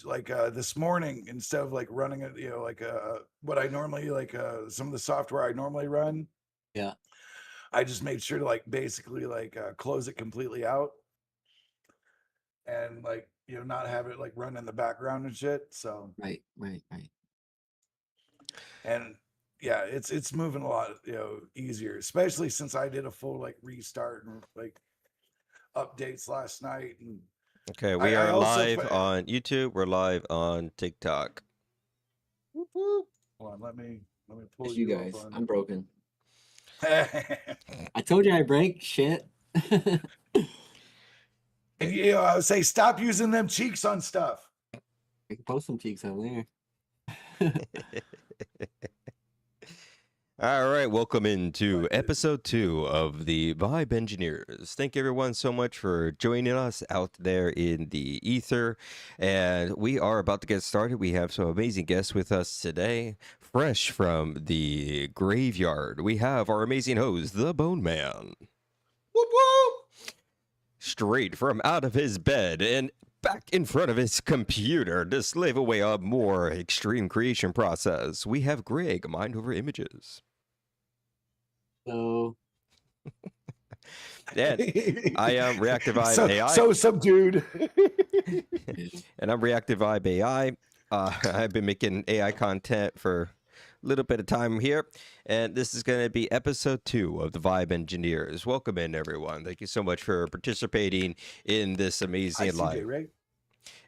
like this morning, instead of like running it, like what I normally like some of the software I normally run, Yeah. I just made sure to like basically like close it completely out and like not have it like run in the background and shit. So Right. and yeah, it's moving a lot easier, especially since I did a full like restart and like updates last night. And Okay, we I are also live on YouTube. We're live on TikTok. whoop, whoop. Hold on, let me pull It's you you up guys. on. I'm broken. I told you I break shit. And I would say stop using them cheeks on stuff. I can post some cheeks on there. All right, welcome into episode 2 of the Vibe Engineers. Thank you everyone so much for joining us out there in the ether. And we are about to get started. We have some amazing guests with us today, fresh from the graveyard. We have our amazing host, the Bone Man. Whoop whoop. Straight from out of his bed and back in front of his computer to slave away a more extreme creation process, we have Greg, Mind Over Images. So And I am ReactivVibe AI. So subdued. And I'm ReactivVibe AI. I've been making AI content for a little bit of time here. And this is going to be episode 2 of the Vibe Engineers. Welcome in, everyone. Thank you so much for participating in this amazing CJ, live. right?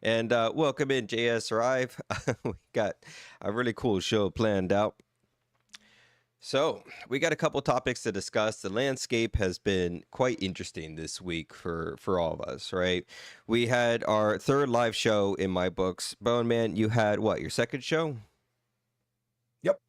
And welcome in, JS Rive. We got a really cool show planned out. So we got a couple topics to discuss. The landscape has been quite interesting this week for all of us, right? We had our third live show in my books. Bone Man, you had what, your second show? Yep.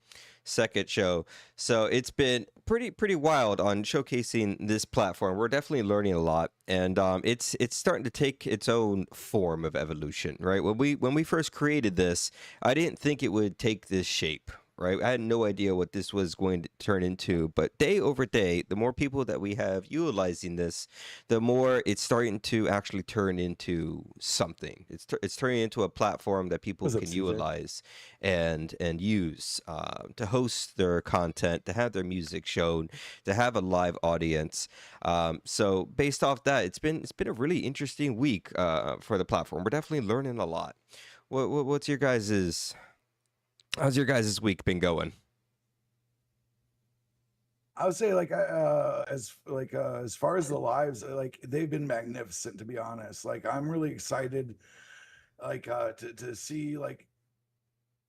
Second show. So it's been pretty wild on showcasing this platform. We're definitely learning a lot, and it's starting to take its own form of evolution, right? When we first created this, I didn't think it would take this shape. Right, I had no idea what this was going to turn into, but day over day, the more people that we have utilizing this, the more it's starting to actually turn into something. It's turning into a platform that people What's up, can CJ? utilize and use to host their content, to have their music shown, to have a live audience. So based off that, it's been a really interesting week for the platform. We're definitely learning a lot. What's your guys's? How's your guys' week been going? I would say like as far as the lives, like they've been magnificent, to be honest. Like I'm really excited like to see like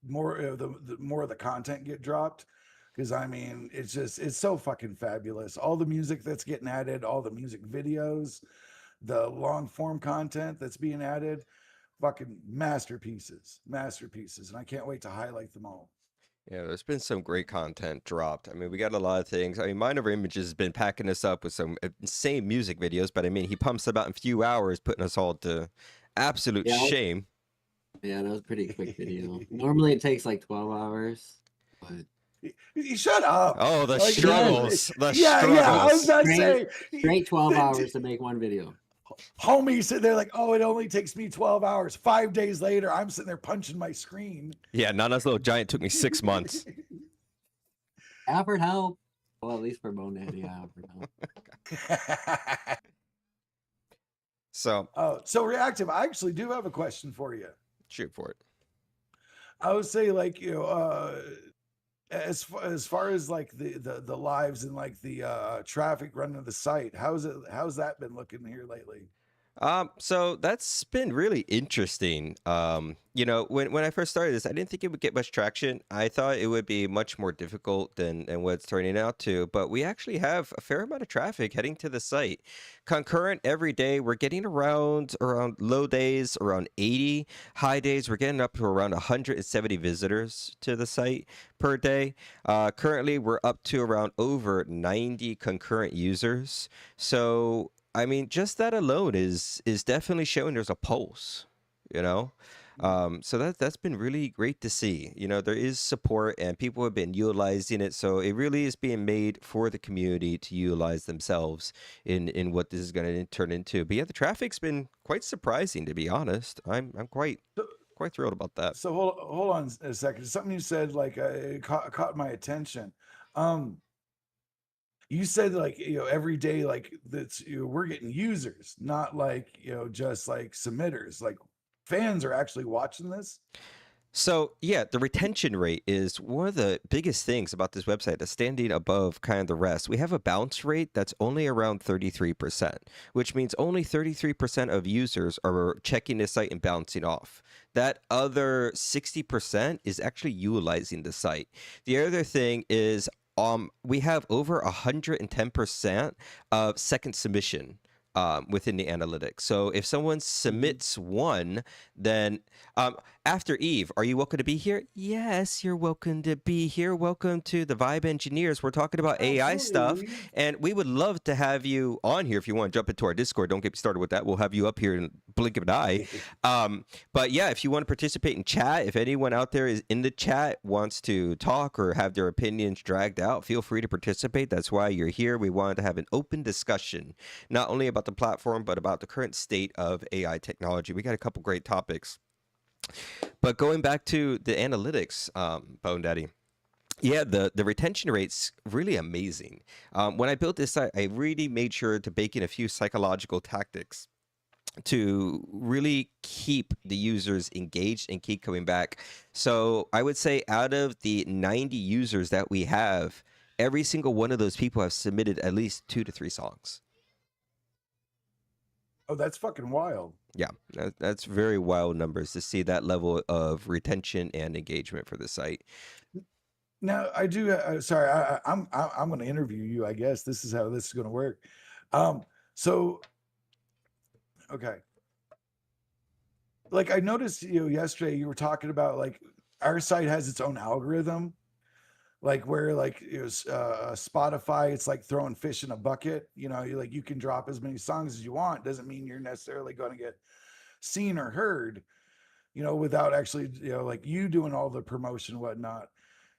more of the more of the content get dropped, because I mean it's so fucking fabulous. All the music that's getting added, all the music videos, the long form content that's being added, fucking masterpieces, and I can't wait to highlight them all. Yeah, there's been some great content dropped. I mean, we got a lot of things. I mean, Mind Over Images has been packing us up with some insane music videos, but I mean, he pumps them out in a few hours, putting us all to absolute shame. Yeah, that was a pretty quick video. Normally it takes like 12 hours, but You shut up. Oh, the Like, struggles. The yeah, struggles. I was about to say straight 12 hours to make one video. Homie sitting there like, oh, it only takes me 12 hours. 5 days later, I'm sitting there punching my screen. Yeah, Nana's Little Giant took me 6 months. Offered help. Well, at least for Bonehead, yeah, offered help. So Reactive, I actually do have a question for you. Shoot for it. I would say like, as far as like the lives and like the traffic running the site, how's that been looking here lately? So that's been really interesting. You know, when I first started this, I didn't think it would get much traction. I thought it would be much more difficult than what it's turning out to, but we actually have a fair amount of traffic heading to the site. Concurrent every day, we're getting around low days, around 80. High days, we're getting up to around 170 visitors to the site per day. Currently, we're up to around over 90 concurrent users. So I mean, just that alone is definitely showing there's a pulse, you know? So that's been really great to see. You know, there is support and people have been utilizing it. So it really is being made for the community to utilize themselves in what this is going to turn into. But yeah, the traffic's been quite surprising, to be honest. I'm quite quite thrilled about that. So hold on a second. Something you said like it caught my attention. You said like every day like that's we're getting users, not like just like submitters. Like fans are actually watching this. So yeah, the retention rate is one of the biggest things about this website that's standing above kind of the rest. We have a bounce rate that's only around 33%, which means only 33% of users are checking the site and bouncing off. That other 60% is actually utilizing the site. The other thing is we have over 110% of second submission within the analytics. So if someone submits one, then after Eve, are you welcome to be here? Yes, you're welcome to be here. Welcome to the Vibe Engineers. We're talking about AI stuff, and we would love to have you on here if you want to jump into our Discord. Don't get me started with that. We'll have you up here in blink of an eye. But yeah, if you want to participate in chat, if anyone out there is in the chat wants to talk or have their opinions dragged out, feel free to participate. That's why you're here. We wanted to have an open discussion, not only about the platform, but about the current state of AI technology. We got a couple great topics. But going back to the analytics, Bone Daddy, yeah, the retention rate's really amazing. When I built this site, I really made sure to bake in a few psychological tactics to really keep the users engaged and keep coming back. So I would say out of the 90 users that we have, every single one of those people have submitted at least 2 to 3 songs. Oh, that's fucking wild. Yeah, that's very wild numbers to see that level of retention and engagement for the site. Now I do. Sorry, I'm going to interview you. I guess this is how this is going to work. So, okay. Like I noticed, yesterday you were talking about like our site has its own algorithm, like where like Spotify, it's like throwing fish in a bucket. You can drop as many songs as you want. Doesn't mean you're necessarily going to get seen or heard. Without actually like you doing all the promotion and whatnot.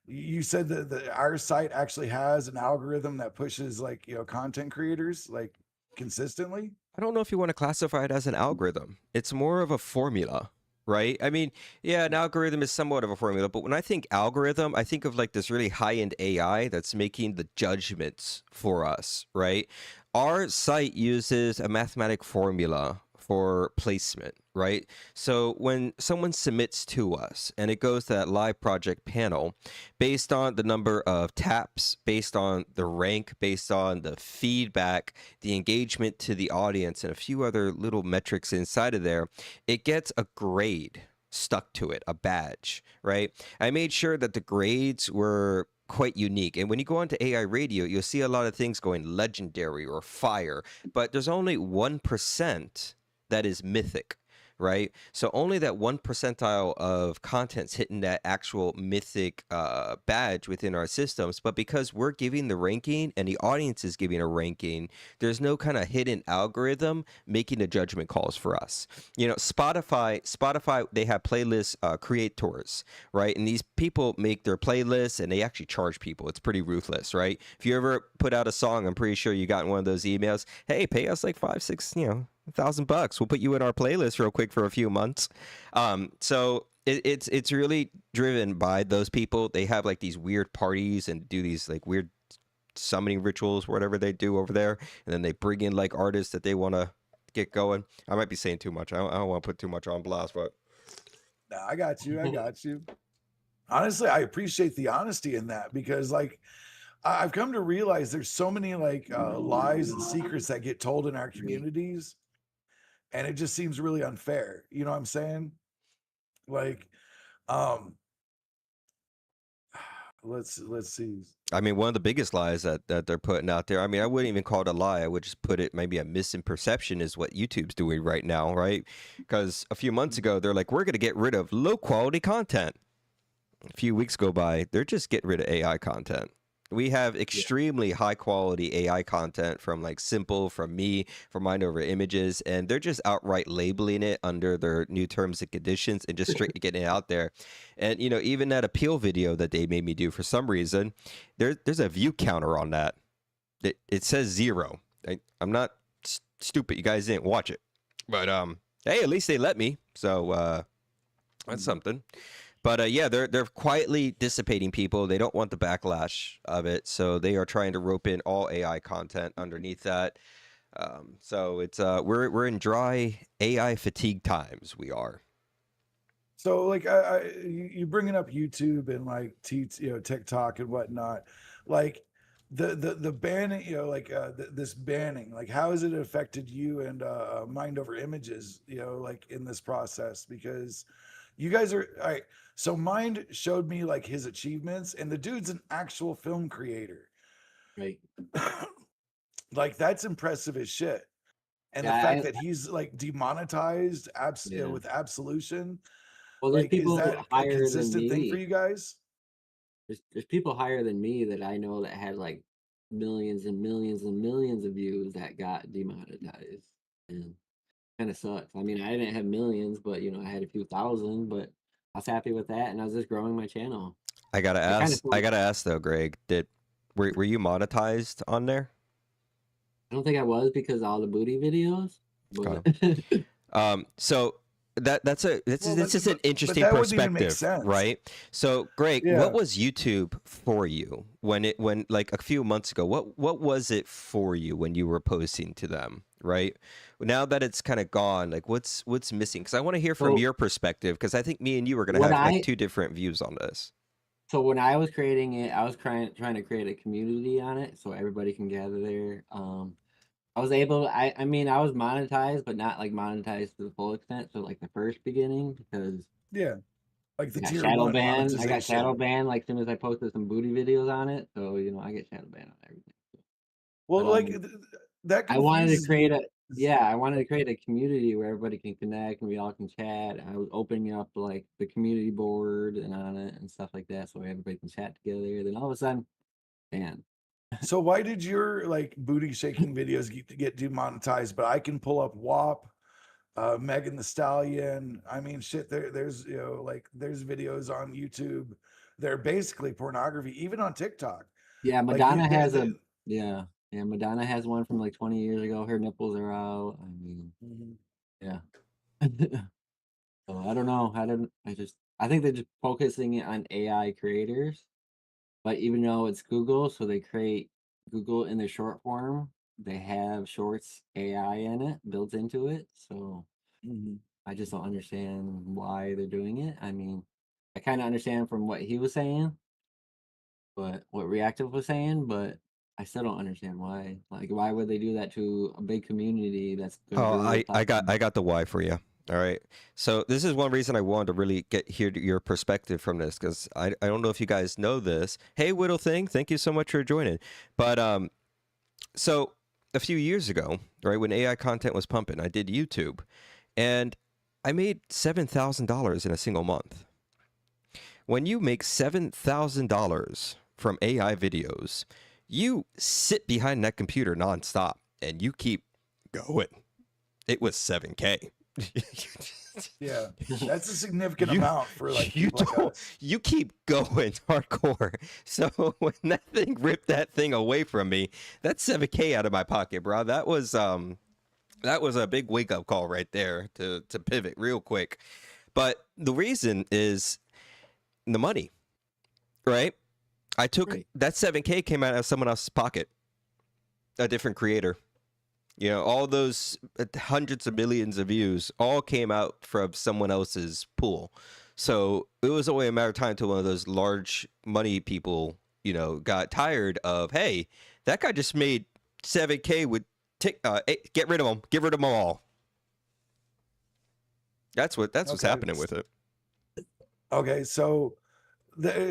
You said that our site actually has an algorithm that pushes like content creators like consistently. I don't know if you want to classify it as an algorithm. It's more of a formula, right? I mean, yeah, an algorithm is somewhat of a formula, but when I think algorithm, I think of like this really high-end AI that's making the judgments for us, right? Our site uses a mathematic formula for placement, right? So when someone submits to us and it goes to that live project panel, based on the number of taps, based on the rank, based on the feedback, the engagement to the audience, and a few other little metrics inside of there, it gets a grade stuck to it, a badge, right? I made sure that the grades were quite unique. And when you go onto AI radio, you'll see a lot of things going legendary or fire, but there's only 1% that is mythic, right? So only that 1 percentile of content's hitting that actual mythic badge within our systems. But because we're giving the ranking and the audience is giving a ranking, there's no kind of hidden algorithm making the judgment calls for us. Spotify, they have playlist creators, right? And these people make their playlists and they actually charge people. It's pretty ruthless, right? If you ever put out a song, I'm pretty sure you got one of those emails. Hey, pay us like $5,000, $1,000. We'll put you in our playlist real quick for a few months. So it's really driven by those people. They have like these weird parties and do these like weird summoning rituals, whatever they do over there, and then they bring in like artists that they want to get going. I might be saying too much. I don't want to put too much on blast, but no, I got you. Honestly, I appreciate the honesty in that because like I've come to realize there's so many like lies and secrets that get told in our communities. And it just seems really unfair. You know what I'm saying? Like, let's see. I mean, one of the biggest lies that they're putting out there, I mean, I wouldn't even call it a lie. I would just put it maybe a misperception is what YouTube's doing right now, right? Because a few months ago, they're like, we're going to get rid of low quality content. A few weeks go by, they're just getting rid of AI content. We have extremely high quality AI content from like Simple, from me, from Mind Over Images, and they're just outright labeling it under their new terms and conditions and just straight getting it out there. And even that appeal video that they made me do for some reason, there's a view counter on that. It says 0. I'm not stupid. You guys didn't watch it, but hey, at least they let me. So That's something. But yeah, they're quietly dissipating people. They don't want the backlash of it, so they are trying to rope in all AI content underneath that. So it's we're in dry AI fatigue times. We are. So like you bringing up YouTube and like TikTok and whatnot, like the banning, like this banning, like how has it affected you and Mind Over Images, like in this process? Because you guys are all right. So Mind showed me like his achievements, and the dude's an actual film creator. Right. Like that's impressive as shit. And the Yeah. fact that he's like demonetized Yeah. with absolution, Well, there's like, is people that a higher than consistent thing for me. you guys? There's people higher than me that I know that had like millions and millions and millions of views that got demonetized, and kind of sucks. I mean, I didn't have millions, but I had a few thousand, but I was happy with that, and I was just growing my channel. I gotta I kind of ask. I felt, gotta ask though, Greg. Were you monetized on there? I don't think I was because of all the booty videos, but So that's Well, this is an but interesting that wouldn't even make perspective, sense. right? So, Greg, what Yeah. was YouTube for you when like a few months ago? What was it for you when you were posting to them, right? Now that it's kind of gone, like what's missing? Because I want to hear from so your perspective, because I think me and you are going to what have like I two different views on this. so when I was creating it, I was trying to create a community on it so everybody can gather there. I was able I mean, I was monetized, but not like monetized to the full extent. So like the first beginning, because Yeah. Like I the got tier shadow one banned. I got shadow monetization. banned like soon as I posted some booty videos on it. So I get shadow banned on everything. Well, But like that I wanted to confuses me. create a yeah, I wanted to create a community where everybody can connect and we all can chat. I was opening up like the community board and on it and stuff like that, so everybody can chat together. Then all of a sudden, banned. So why did your like booty shaking videos get demonetized, but I can pull up WAP, Megan the Stallion? I mean, shit. There's like there's videos on YouTube. They're basically pornography, even on TikTok. Yeah, Like Madonna has they a yeah, yeah, Madonna has one from like 20 years ago. Her nipples are out. I mean, Mhm. yeah. So I don't know. I think they're just focusing it on AI creators. But even though it's Google, so they create Google in the short form, they have Shorts AI in it, built into it. So Mhm. I just don't understand why they're doing it. I mean, I kind of understand from what he was saying, but what Reactive was saying, but I still don't understand why. Like, why would they do that to a big community that's going to Oh, grow? I got the why for you. All right. So this is one reason I wanted to really hear your perspective from this, because I don't know if you guys know this. Hey, Whittle Thing, thank you so much for joining. But so a few years ago, right when AI content was pumping, I did YouTube, and I made $7,000 in a single month. When you make $7,000 from AI videos, you sit behind that computer nonstop and you keep going. It was 7K. Yeah, that's a significant you amount for like you people like don't us. you keep going hardcore. So when that thing ripped that thing away from me, that's 7K out of my pocket, bro. That was a big wake up call right there to pivot real quick. But the reason is the money, right? I took Right. that 7K came out of someone else's pocket, a different creator. All those hundreds of millions of views all came out from someone else's pool. So it was only a matter of time till one of those large money people, got tired of, hey, that guy just made 7K with get rid of them, get rid of them all. That's what's Okay. happening with it. Okay, so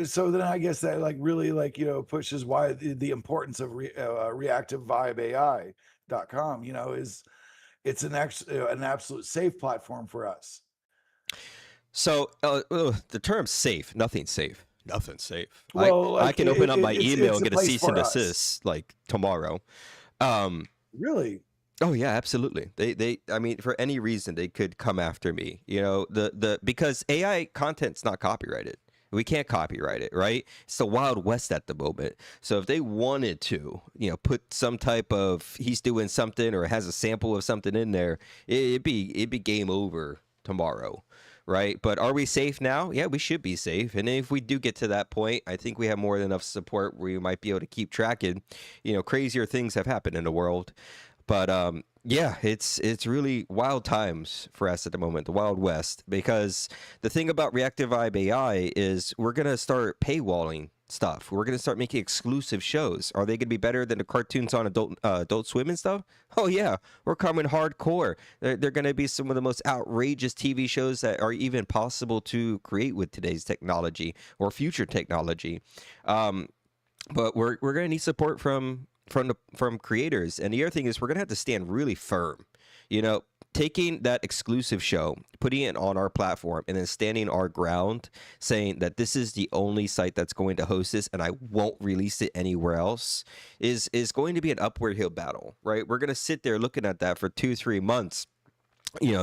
so then I guess that like really like pushes why the importance of ReactivVibeAI.com, is it's an absolute safe platform for us. So the term safe, nothing's safe. Nothing's safe. I Well, I like can open up my email it's and a get a place cease and for us. desist like tomorrow. Um, Really? oh yeah, absolutely. I mean, for any reason they could come after me. Because AI content's not copyrighted. We can't copyright it, right? It's the Wild West at the moment. So if they wanted to, put some type of he's doing something or has a sample of something in there, it'd be game over tomorrow, right? But are we safe now? Yeah, we should be safe. And if we do get to that point, I think we have more than enough support where you might be able to keep tracking. Crazier things have happened in the world. But yeah, it's really wild times for us at the moment, the Wild West. Because the thing about ReactivVibeAI is we're gonna start paywalling stuff. We're gonna start making exclusive shows. Are they gonna be better than the cartoons on Adult Swim and stuff? Oh yeah, we're coming hardcore. They're gonna be some of the most outrageous TV shows that are even possible to create with today's technology or future technology. Um, but we're gonna need support from creators, and the other thing is we're gonna have to stand really firm. You know, taking that exclusive show, putting it on our platform, and then standing our ground, saying that this is the only site that's going to host this, and I won't release it anywhere else, is going to be an upward hill battle, right? We're gonna sit there looking at that for 2-3 months,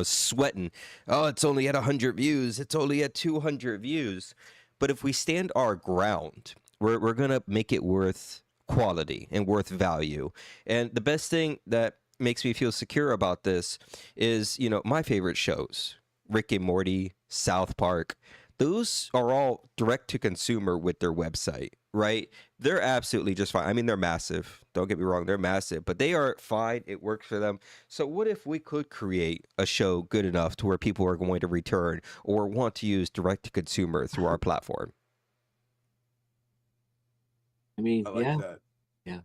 sweating. Oh, it's only at 100 views. It's only at 200 views. But if we stand our ground, we're going to make it worth quality and worth value. And the best thing that makes me feel secure about this is, my favorite shows, Rick and Morty, South Park. Those are all direct to consumer with their website, right? They're absolutely just fine. I mean, they're massive. Don't get me wrong, they're massive, but they are fine. It works for them. So what if we could create a show good enough to where people are going to return or want to use direct to consumer through our platform? I mean, I like yeah, that. yeah.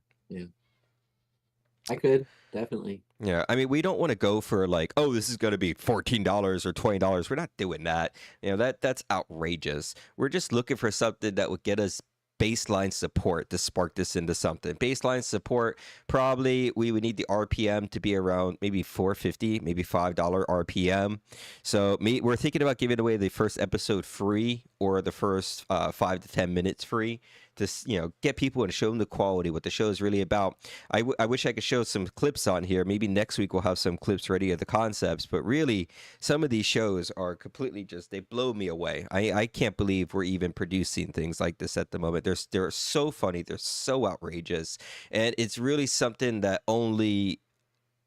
I could definitely. Yeah, I mean, we don't want to go for like, oh, this is going to be $14 or $20. We're not doing that. That's outrageous. We're just looking for something that would get us baseline support to spark this into something. Baseline support, probably we would need the RPM to be around maybe $4.50, maybe $5 RPM. So we're thinking about giving away the first episode free or the first 5 to 10 minutes free to get people and show them the quality, what the show is really about. I wish I could show some clips on here. Maybe next week we'll have some clips ready of the concepts, but really some of these shows are completely they blow me away. I can't believe we're even producing things like this at the moment. They're so funny, they're so outrageous, and it's really something that only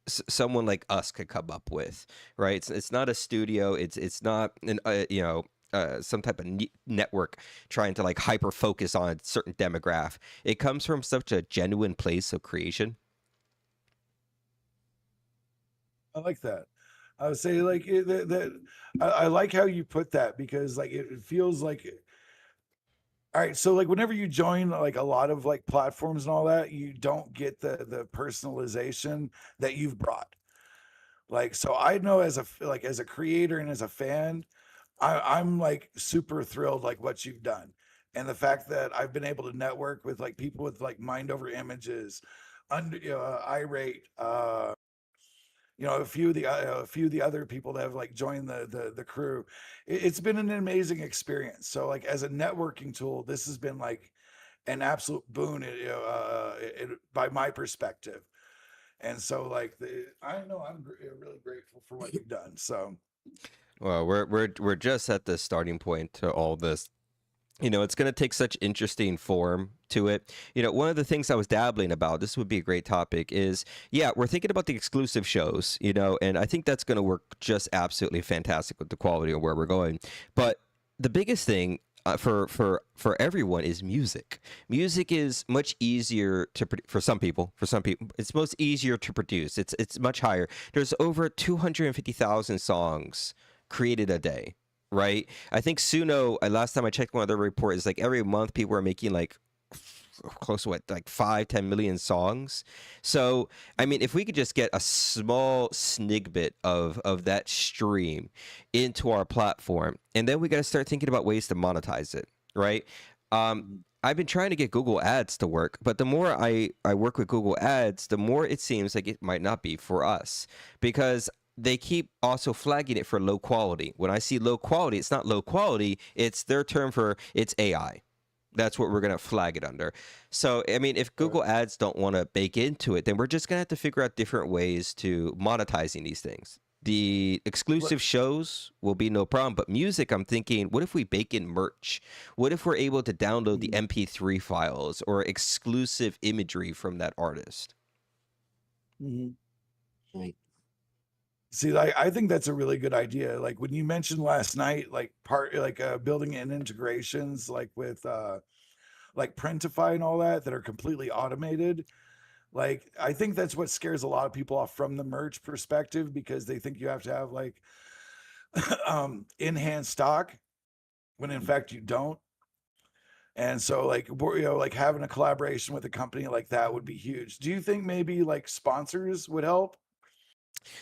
someone like us could come up with, right? It's not a studio, it's not an some type of network trying to like hyper focus on a certain demographic. It comes from such a genuine place of creation. I like that. I would say like I like how you put that, because like it feels like, all right, so like whenever you join like a lot of like platforms and all that, you don't get the personalization that you've brought. Like, so I know as as a creator and as a fan, I'm like super thrilled like what you've done. And the fact that I've been able to network with like people with like mind over images, irate, a few of the other people that have like joined the crew. It's been an amazing experience. So like as a networking tool, this has been like an absolute boon, by my perspective. And so like I know really grateful for what you've done. So Well, we're just at the starting point to all this. It's going to take such interesting form to it. One of the things I was dabbling about, this would be a great topic, is, yeah, we're thinking about the exclusive shows, and I think that's going to work just absolutely fantastic with the quality of where we're going. But the biggest thing for everyone is music. Music is much easier to for some people. For some people, it's most easier to produce. It's much higher. There's over 250,000 songs created a day, right? I think Suno, last time I checked one other report, is like every month people are making like close to like 5-10 million songs. So I mean, if we could just get a small snippet of that stream into our platform, and then we got to start thinking about ways to monetize it, right? I've been trying to get Google Ads to work, but the more I work with Google Ads, the more it seems like it might not be for us, because they keep also flagging it for low quality. When I see low quality, it's not low quality, it's their term for it's AI. That's what we're going to flag it under. So, I mean, if Google Ads don't want to bake into it, then we're just going to have to figure out different ways to monetizing these things. The exclusive shows will be no problem, but music, I'm thinking, what if we bake in merch? What if we're able to download the MP3 files or exclusive imagery from that artist? Right. See, like, I think that's a really good idea. Like when you mentioned last night, like building in integrations like with like Printify and all that are completely automated. Like I think that's what scares a lot of people off from the merch perspective, because they think you have to have like in hand stock when in fact you don't. And so like like having a collaboration with a company like that would be huge. Do you think maybe like sponsors would help?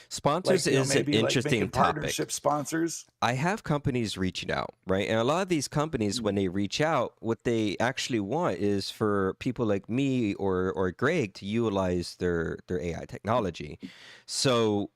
Sponsors Like, is an maybe like interesting making topic. partnership sponsors? I have companies reaching out, right? And a lot of these companies, when they reach out, what they actually want is for people like me or Greg to utilize their AI technology. So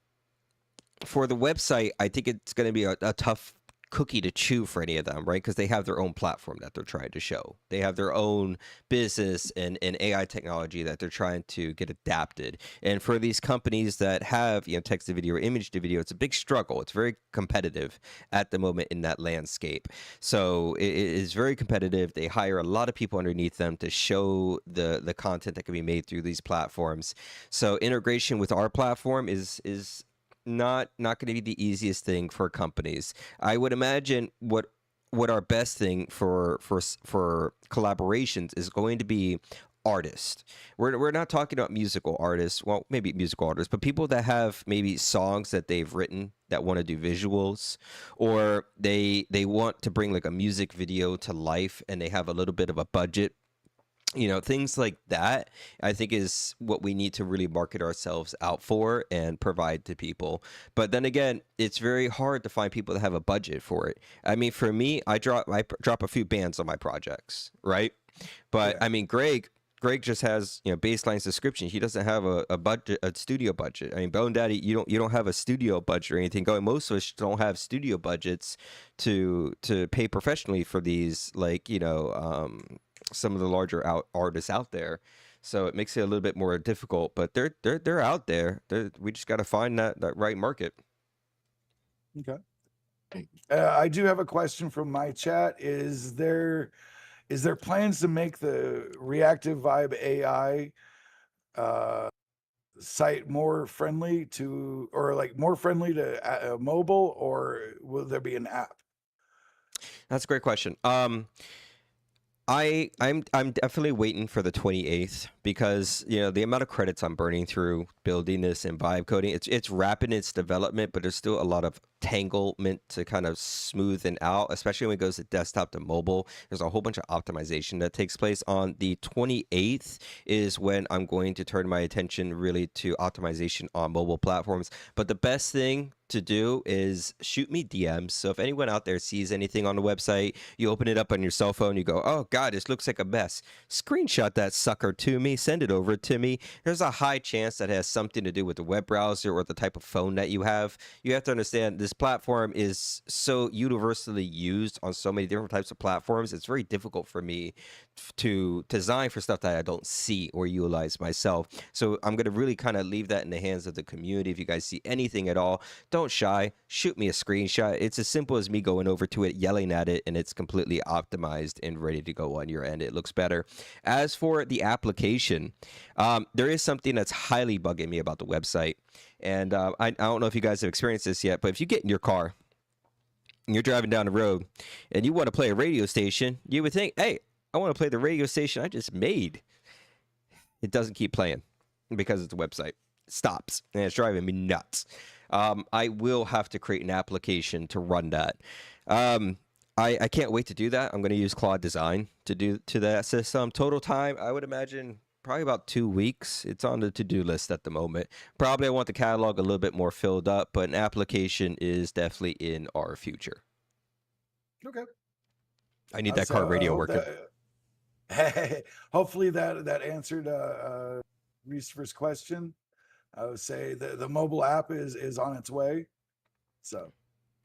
for the website, I think it's going to be a tough cookie to chew for any of them, right? Because they have their own platform that they're trying to show. They have their own business and AI technology that they're trying to get adapted. And for these companies that have, text to video or image to video, it's a big struggle. It's very competitive at the moment in that landscape. So it is very competitive. They hire a lot of people underneath them to show the content that can be made through these platforms. So integration with our platform is not going to be the easiest thing for companies. I would imagine what our best thing for collaborations is going to be artists. We're not talking about musical artists. Well, maybe musical artists, but people that have maybe songs that they've written that want to do visuals, or they want to bring like a music video to life and they have a little bit of a budget. Things like that, I think, is what we need to really market ourselves out for and provide to people. But then again, it's very hard to find people that have a budget for it. I mean, for me, I drop a few bands on my projects, right? But Yeah. I mean, Greg just has baseline subscription. He doesn't have a budget, a studio budget. I mean, Bone Daddy, you don't have a studio budget or anything going. Most of us don't have studio budgets to pay professionally for these, like some of the larger artists out there. So it makes it a little bit more difficult. But they're out there. We just got to find that right market. Okay. I do have a question from my chat. Is there plans to make the Reactive Vibe AI site more friendly to, or like more friendly to mobile, or will there be an app? That's a great question. I'm definitely waiting for the 28th, because the amount of credits I'm burning through building this and vibe coding, it's rapid in its development, but there's still a lot of tanglement to kind of smoothen out, especially when it goes to desktop to mobile. There's a whole bunch of optimization that takes place. On the 28th is when I'm going to turn my attention really to optimization on mobile platforms. But the best thing to do is shoot me DMs. So if anyone out there sees anything on the website, you open it up on your cell phone, you go, oh God, this looks like a mess. Screenshot that sucker to me, send it over to me. There's a high chance that has something to do with the web browser or the type of phone that you have. You have to understand this platform is so universally used on so many different types of platforms. It's very difficult for me to design for stuff that I don't see or utilize myself. So I'm going to really kind of leave that in the hands of the community. If you guys see anything at all, don't shy, shoot me a screenshot. It's as simple as me going over to it, yelling at it, and it's completely optimized and ready to go on your end. It looks better. As for the application, there is something that's highly bugging me about the website. And I don't know if you guys have experienced this yet, but if you get in your car and you're driving down the road and you want to play a radio station, you would think, hey, I want to play the radio station I just made. It doesn't keep playing because it's a website. It stops, and it's driving me nuts. I will have to create an application to run that. I can't wait to do that. I'm going to use Claude Design to do to that system. Total time, I would imagine probably about 2 weeks. It's on the to-do list at the moment. Probably I want the catalog a little bit more filled up, but an application is definitely in our future. Okay. I need that car radio working. Hopefully that answered Reese's first question. I would say the mobile app is on its way. So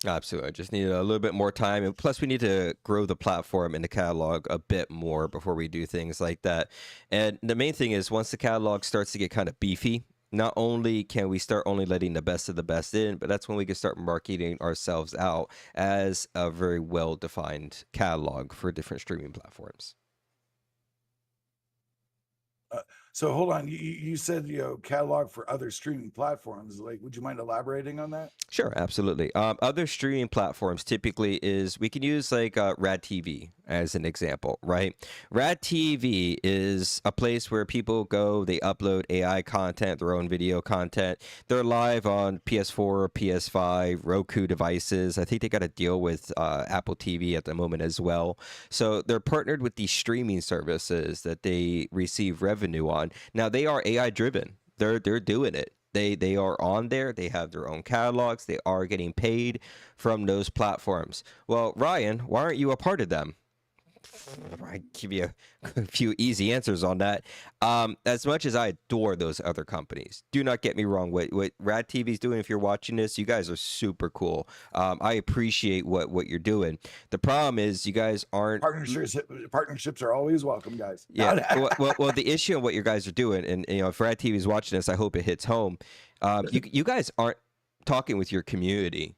Absolutely. I just need a little bit more time. And plus, we need to grow the platform and the catalog a bit more before we do things like that. And the main thing is, once the catalog starts to get kind of beefy, not only can we start only letting the best of the best in, but that's when we can start marketing ourselves out as a very well-defined catalog for different streaming platforms. So hold on, you said, catalog for other streaming platforms. Like, would you mind elaborating on that? Sure, absolutely. Other streaming platforms typically is we can use like Rad TV as an example, right? Rad TV is a place where people go, they upload AI content, their own video content. They're live on PS4, PS5, Roku devices. I think they got a deal with Apple TV at the moment as well. So they're partnered with these streaming services that they receive revenue on. Now they are AI driven. They're doing it. They are on there. They have their own catalogs. They are getting paid from those platforms. Well, Ryan, why aren't you a part of them? I give you a few easy answers on that. As much as I adore those other companies, do not get me wrong. What Rad TV is doing, if you're watching this, you guys are super cool. I appreciate what you're doing. The problem is you guys aren't. Partnerships are always welcome, guys. Yeah. well, the issue of what you guys are doing, and if Rad TV is watching this, I hope it hits home. You guys aren't talking with your community.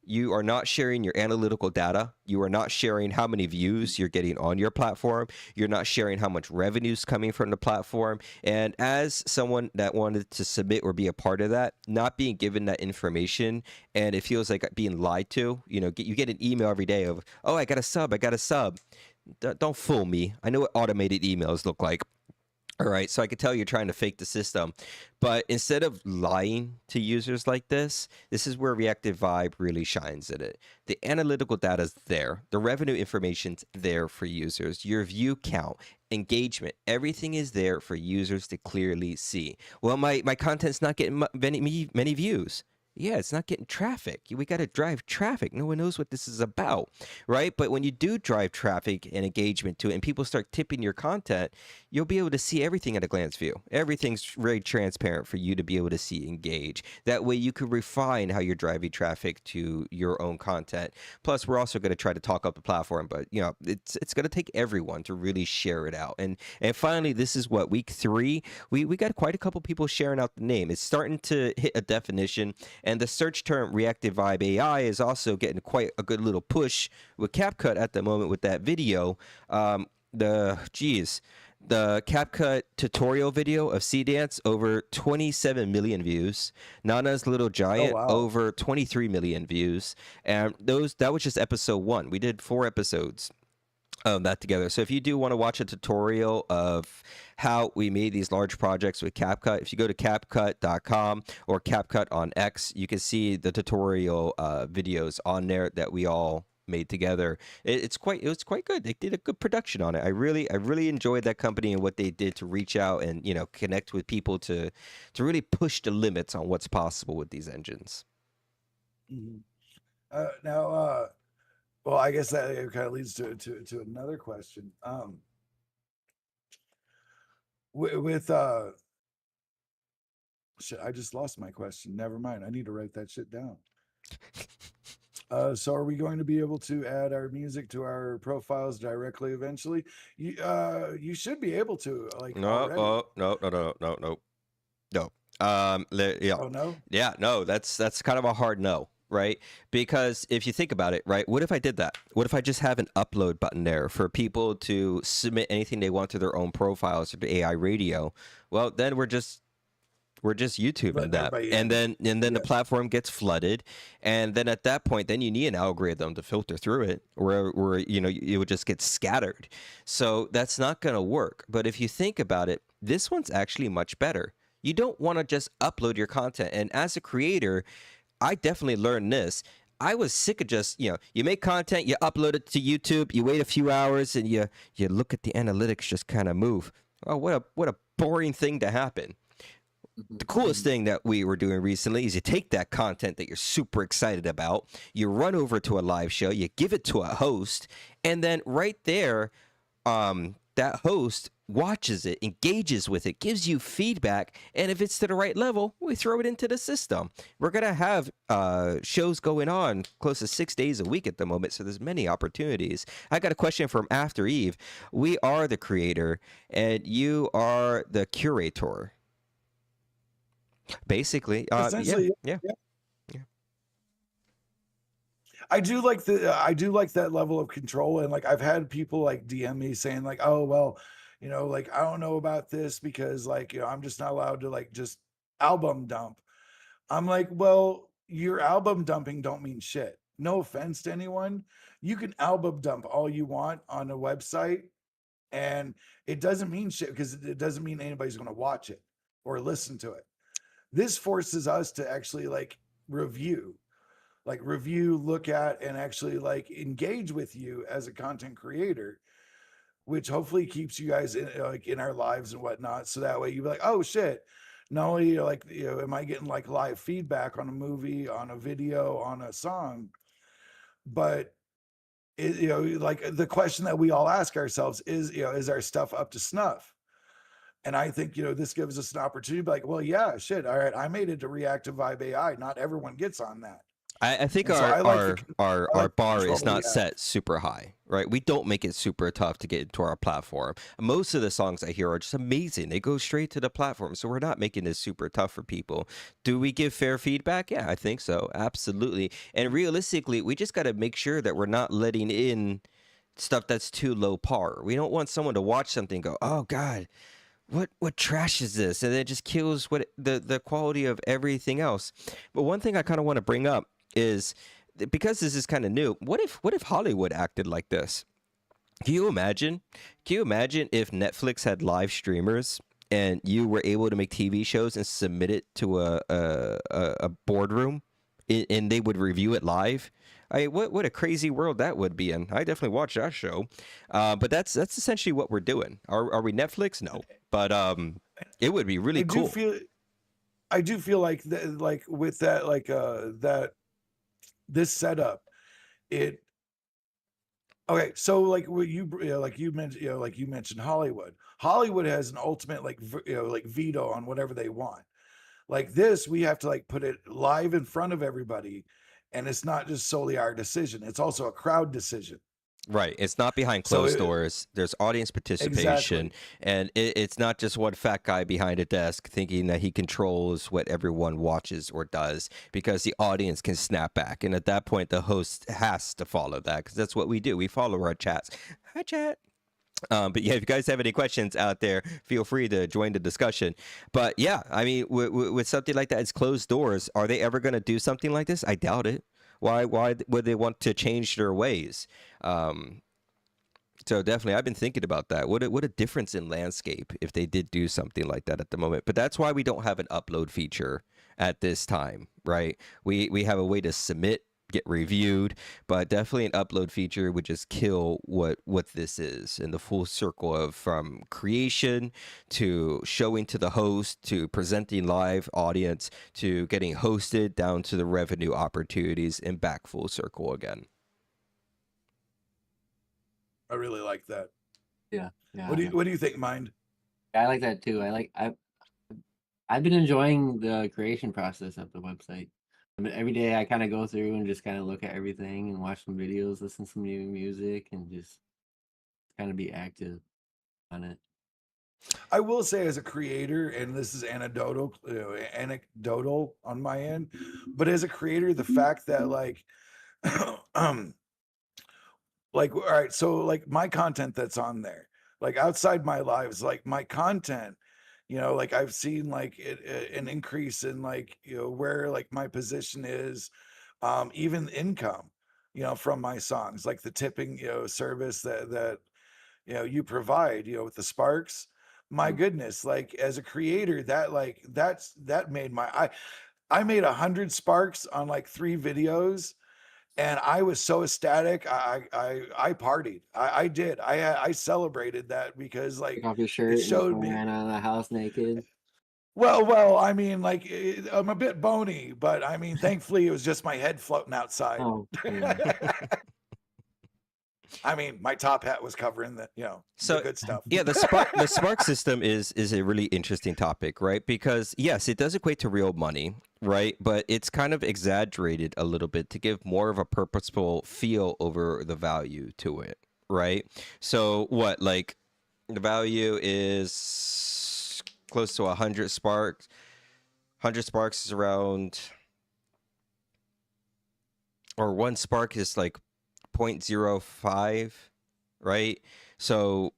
You are not sharing your analytical data. You are not sharing how many views you're getting on your platform. You're not sharing how much revenue is coming from the platform. And as someone that wanted to submit or be a part of that, not being given that information, and it feels like being lied to. You get an email every day of, oh, I got a sub. Don't fool me. I know what automated emails look like. All right, so I could tell you're trying to fake the system, but instead of lying to users like this is where Reactive Vibe really shines in it. The analytical data is there, the revenue information's there for users, your view count, engagement, everything is there for users to clearly see. Well, my content's not getting many views. Yeah, it's not getting traffic. We got to drive traffic. No one knows what this is about, right? But when you do drive traffic and engagement to it and people start tipping your content, you'll be able to see everything at a glance view. Everything's very transparent for you to be able to see, engage. That way you can refine how you're driving traffic to your own content. Plus, we're also going to try to talk up the platform, but it's going to take everyone to really share it out. And finally, this is what, week 3, we got quite a couple people sharing out the name. It's starting to hit a definition. And the search term ReactivVibeAI is also getting quite a good little push with CapCut at the moment with that video. The CapCut tutorial video of Sea Dance, over 27 million views. Nana's Little Giant, over 23 million views. And that was just episode 1. We did 4 episodes of that together. So if you do want to watch a tutorial of how we made these large projects with CapCut, if you go to CapCut.com or CapCut on X, you can see the tutorial videos on there that we all made together. It was quite good. They did a good production on it. I really enjoyed that company and what they did to reach out and connect with people to really push the limits on what's possible with these engines. Mm-hmm. Now, well, I guess that kind of leads to another question. Shit, I just lost my question. Never mind. I need to write that shit down. So are we going to be able to add our music to our profiles directly eventually? You should be able to, like, already. No. Yeah. Oh, no? Yeah, no, that's kind of a hard no, right? Because if you think about it, right, what if I did that? What if I just have an upload button there for people to submit anything they want to their own profiles to AI radio? Well, then we're just YouTubing that, and then the platform gets flooded, and then at that point, then you need an algorithm to filter through it, where it would just get scattered. So that's not going to work. But if you think about it, this one's actually much better. You don't want to just upload your content, and as a creator, I definitely learned this. I was sick of just, you make content, you upload it to YouTube, you wait a few hours, and you look at the analytics just kind of move. Oh, what a boring thing to happen. The coolest thing that we were doing recently is you take that content that you're super excited about, you run over to a live show, you give it to a host, and then right there, that host watches it, engages with it, gives you feedback, and if it's to the right level, we throw it into the system. We're going to have shows going on close to 6 days a week at the moment, so there's many opportunities. I got a question from After Eve. We are the creator, and you are the curator. Basically, Essentially, yeah. I do like that level of control, and like I've had people like DM me saying like, oh well, you know, like, I don't know about this because, like, you know, I'm just not allowed to, like, just album dump. I'm like, well, your album dumping don't mean shit. No offense to anyone. You can album dump all you want on a website, and it doesn't mean shit because it doesn't mean anybody's going to watch it or listen to it. This forces us to actually review, look at, and actually like engage with you as a content creator, which hopefully keeps you guys in in our lives and whatnot. So that way you'd be like, oh shit. Not only am I getting like live feedback on a movie, on a video, on a song, but like the question that we all ask ourselves is, is our stuff up to snuff? And I think, this gives us an opportunity to be like, well, yeah, shit. All right. I made it to Reactive Vibe AI. Not everyone gets on that. I think And so our I like the, our our I our like the bar control is that we not have. set super high, right? We don't make it super tough to get into our platform. Most of the songs I hear are just amazing. They go straight to the platform, so we're not making this super tough for people. Do we give fair feedback? Yeah, I think so, absolutely. And realistically, we just got to make sure that we're not letting in stuff that's too low par. We don't want someone to watch something and go, "Oh God, what trash is this?" And it just kills what the quality of everything else. But one thing I kind of want to bring up is because this is kind of new. What if Hollywood acted like this? Can you imagine? Can you imagine if Netflix had live streamers and you were able to make TV shows and submit it to a boardroom, and they would review it live? What a crazy world that would be in. I definitely watch that show, but that's essentially what we're doing. Are we Netflix? No, but it would be really I do cool. feel, I do feel like like with that, that this setup, it okay. So like what like you mentioned, like you mentioned Hollywood. Hollywood has an ultimate like veto on whatever they want. Like this, we have to like put it live in front of everybody, and it's not just solely our decision. It's also a crowd decision. Right. It's not behind So closed doors. There's audience participation. exactly. And it's not just one fat guy behind a desk thinking that he controls what everyone watches or does, because the audience can snap back. And at that point, the host has to follow that, because that's what we do. We follow our chats. Hi, chat. But yeah, if you guys have any questions out there, feel free to join the discussion. But yeah, I mean, with something like that, it's closed doors. Are they ever going to do something like this? I doubt it. Why would they want to change their ways? Um, so definitely, I've been thinking about that. What a difference in landscape if they did do something like that at the moment. But that's why we don't have an upload feature at this time, right? We have a way to submit, get reviewed, but definitely an upload feature would just kill what this is in the full circle of from creation to showing to the host to presenting live audience to getting hosted down to the revenue opportunities and back full circle again. I really like that. Yeah, What do you think, Mind? I like that too. I've been enjoying the creation process of the website. I mean, every day I kind of go through and just kind of look at everything and watch some videos, listen to some new music, and just kind of be active on it. I will say, as a creator, and this is anecdotal on my end, but as a creator, the fact that um, all right, so like my content that's on there, like outside my lives, like my content, like I've seen like an increase in like where like my position is, even income, from my songs, like the tipping service that you provide, with the sparks. My Mm. goodness, like as a creator, that made I made 100 sparks on like 3 videos, and I was so ecstatic. I partied. I did. I celebrated that because Take like off your it shirt and just showed run me. around the house naked. Well, I mean, like I'm a bit bony, but I mean, thankfully it was just my head floating outside. Oh, yeah. I mean, my top hat was covering the So good stuff. yeah, the spark system is a really interesting topic, right? Because yes, it does equate to real money, right? But it's kind of exaggerated a little bit to give more of a purposeful feel over the value to it, right? So what, like the value is close to 100 sparks. 100 sparks is around, or one spark is like 0.05, right? So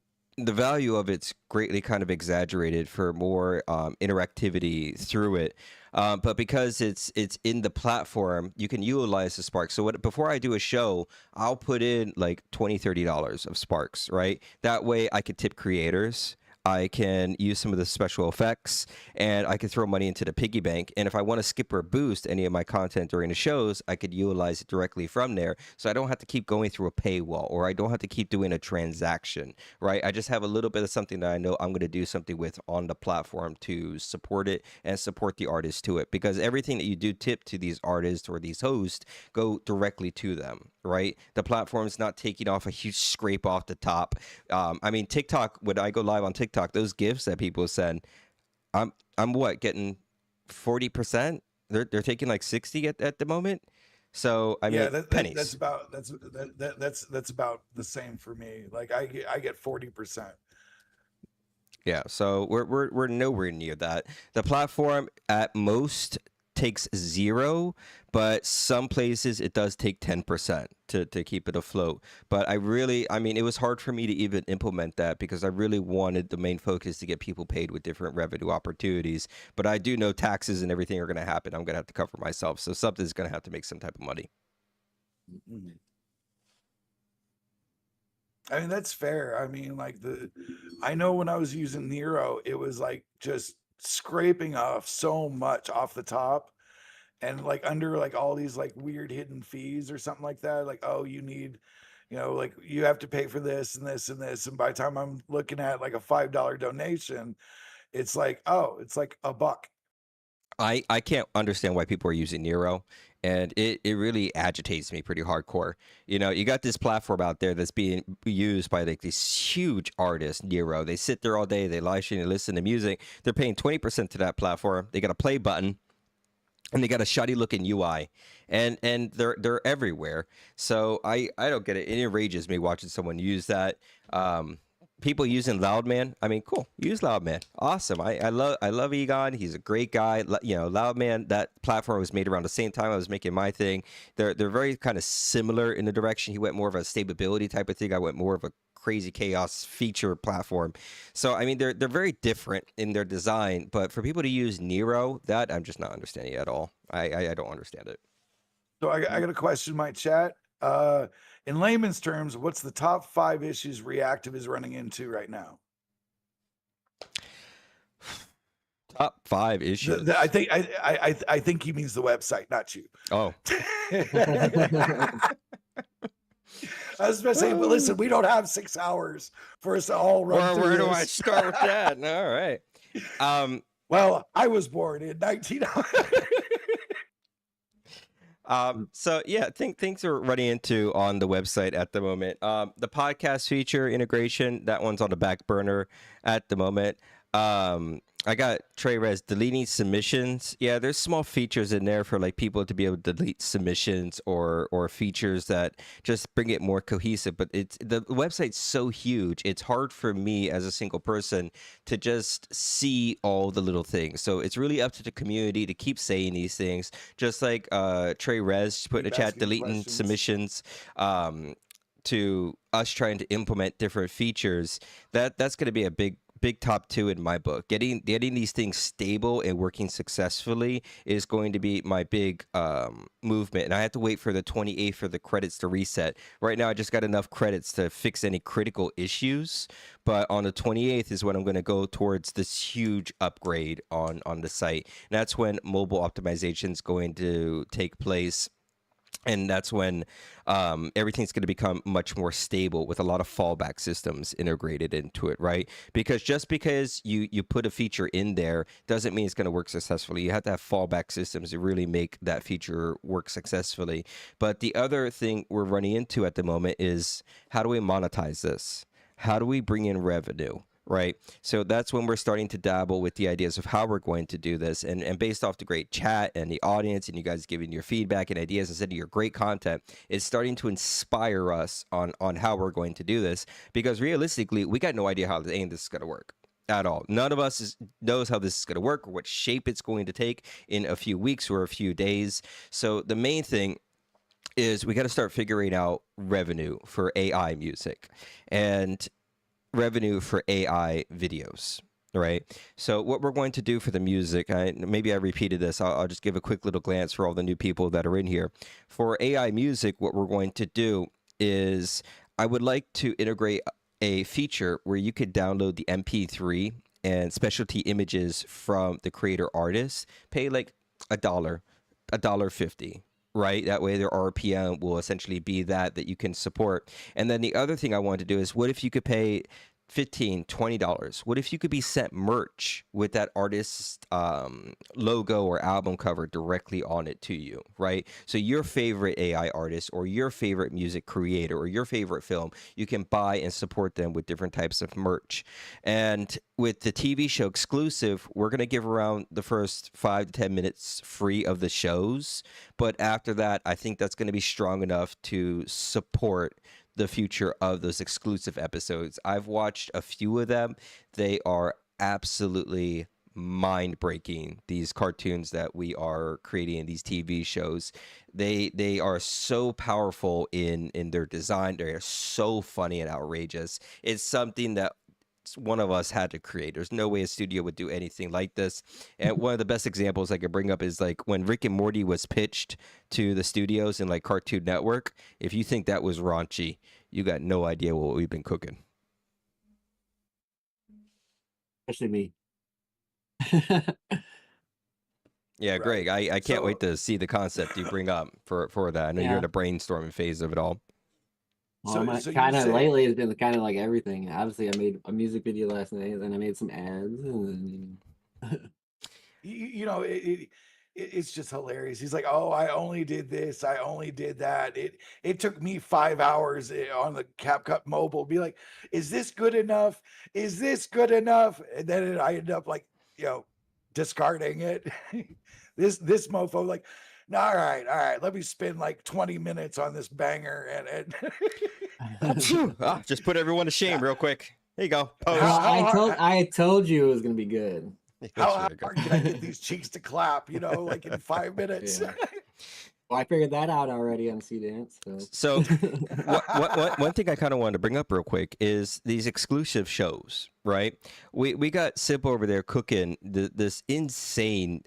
the value of it's greatly kind of exaggerated for more interactivity through it. But because it's in the platform, you can utilize the sparks. So before I do a show, I'll put in like $20-$30 of sparks, right? That way I could tip creators. I can use some of the special effects, and I can throw money into the piggy bank. And if I want to skip or boost any of my content during the shows, I could utilize it directly from there. So I don't have to keep going through a paywall, or I don't have to keep doing a transaction, right? I just have a little bit of something that I know I'm going to do something with on the platform to support it and support the artist to it. Because everything that you do tip to these artists or these hosts go directly to them, right? The platform's not taking off a huge scrape off the top. I mean, TikTok, when I go live on TikTok, those gifts that people send, I'm what, getting 40%? They're taking like 60 at the moment. So I mean, pennies. That's about that's about the same for me. Like I get 40%. Yeah, so we're nowhere near that. The platform at most takes 0, but some places it does take 10% to keep it afloat. But I mean, it was hard for me to even implement that because I really wanted the main focus to get people paid with different revenue opportunities. But I do know taxes and everything are going to happen. I'm going to have to cover myself. So something's going to have to make some type of money. Mm-hmm. I mean, that's fair. I mean, like I know when I was using Nero, it was like just scraping off so much off the top, and like under like all these like weird hidden fees or something like that. Like, oh, you need, like you have to pay for this and this and this. And by the time I'm looking at like a $5 donation, it's like, oh, it's like $1. I can't understand why people are using Nero, and it really agitates me pretty hardcore. You got this platform out there that's being used by like these huge artists, Nero. They sit there all day, they live stream, they listen to music. They're paying 20% to that platform. They got a play button, and they got a shoddy looking UI, and they're everywhere. So I don't get it. It enrages me watching someone use that. People using Loudman, I mean, cool. Use Loudman, awesome. I love Egon. He's a great guy. Loudman. That platform was made around the same time I was making my thing. They're very kind of similar in the direction. He went more of a stability type of thing. I went more of a crazy chaos feature platform. So I mean, they're very different in their design. But for people to use Nero, that I'm just not understanding at all. I don't understand it. So I got a question in my chat. In layman's terms, what's the top 5 issues Reactive is running into right now? Top 5 issues. I think he means the website, not you. Oh. I was supposed to say, but listen, we don't have 6 hours for us to all run through Where do this. I start with that? All right. Well, I was born in 1900. So yeah, I think things are running into on the website at the moment. The podcast feature integration, that one's on the back burner at the moment. I got Trey-Rez deleting submissions. Yeah, there's small features in there for like people to be able to delete submissions or features that just bring it more cohesive. But the website's so huge, it's hard for me as a single person to just see all the little things. So it's really up to the community to keep saying these things. Just like Trey-Rez put in the chat, deleting submissions. To us trying to implement different features, that's going to be a big top 2 in my book. Getting these things stable and working successfully is going to be my big movement, and I have to wait for the 28th for the credits to reset. Right now I just got enough credits to fix any critical issues, but on the 28th is when I'm going to go towards this huge upgrade on the site. And that's when mobile optimization is going to take place. And that's when everything's going to become much more stable with a lot of fallback systems integrated into it, right? Because just because you put a feature in there doesn't mean it's going to work successfully. You have to have fallback systems to really make that feature work successfully. But the other thing we're running into at the moment is, how do we monetize this? How do we bring in revenue? Right. So that's when we're starting to dabble with the ideas of how we're going to do this. And based off the great chat and the audience and you guys giving your feedback and ideas instead of your great content, it's starting to inspire us on how we're going to do this. Because realistically, we got no idea how this is going to work at all. None of us knows how this is going to work or what shape it's going to take in a few weeks or a few days. So the main thing is we got to start figuring out revenue for AI music. And revenue for AI videos, right? So what we're going to do for the music, maybe I repeated this. I'll just give a quick little glance for all the new people that are in here. For AI music, what we're going to do is I would like to integrate a feature where you could download the MP3 and specialty images from the creator artist, pay like $1.50, right? That way their RPM will essentially be that you can support. And then the other thing I wanted to do is, what if you could pay $15, $20? What if you could be sent merch with that artist's logo or album cover directly on it to you, right? So your favorite AI artist or your favorite music creator or your favorite film, you can buy and support them with different types of merch. And with the TV show exclusive, we're going to give around the first 5 to 10 minutes free of the shows. But after that, I think that's going to be strong enough to support the future of those exclusive episodes. I've watched a few of them. They are absolutely mind-breaking, these cartoons that we are creating in these TV shows. They are so powerful in their design. They are so funny and outrageous. It's something that one of us had to create. There's no way a studio would do anything like this. And one of the best examples I could bring up is like when Rick and Morty was pitched to the studios in like Cartoon Network. If you think that was raunchy, you got no idea what we've been cooking. Especially me. Yeah, Right. Greg, I can't So- wait to see the concept you bring up for that. I know you're Yeah. in a brainstorming phase of it all. So- Well, so you kind of say- lately has been kind of like everything. Obviously, I made a music video last night, and then I made some ads, and then you know, it's just hilarious. He's like, oh, I only did this, I only did that. It took me 5 hours on the CapCut mobile. Be like, is this good enough? Is this good enough? And then I end up like, discarding it. this mofo like, no, all right, let me spend like 20 minutes on this banger and Just put everyone to shame real quick. There you go. Post. Well, I told you it was gonna be good. how That's really good. hard can I get these cheeks to clap? Like in 5 minutes. Yeah. Well, I figured that out already on C-Dance. So one thing I kind of wanted to bring up real quick is these exclusive shows, right? We got Sip over there cooking this insane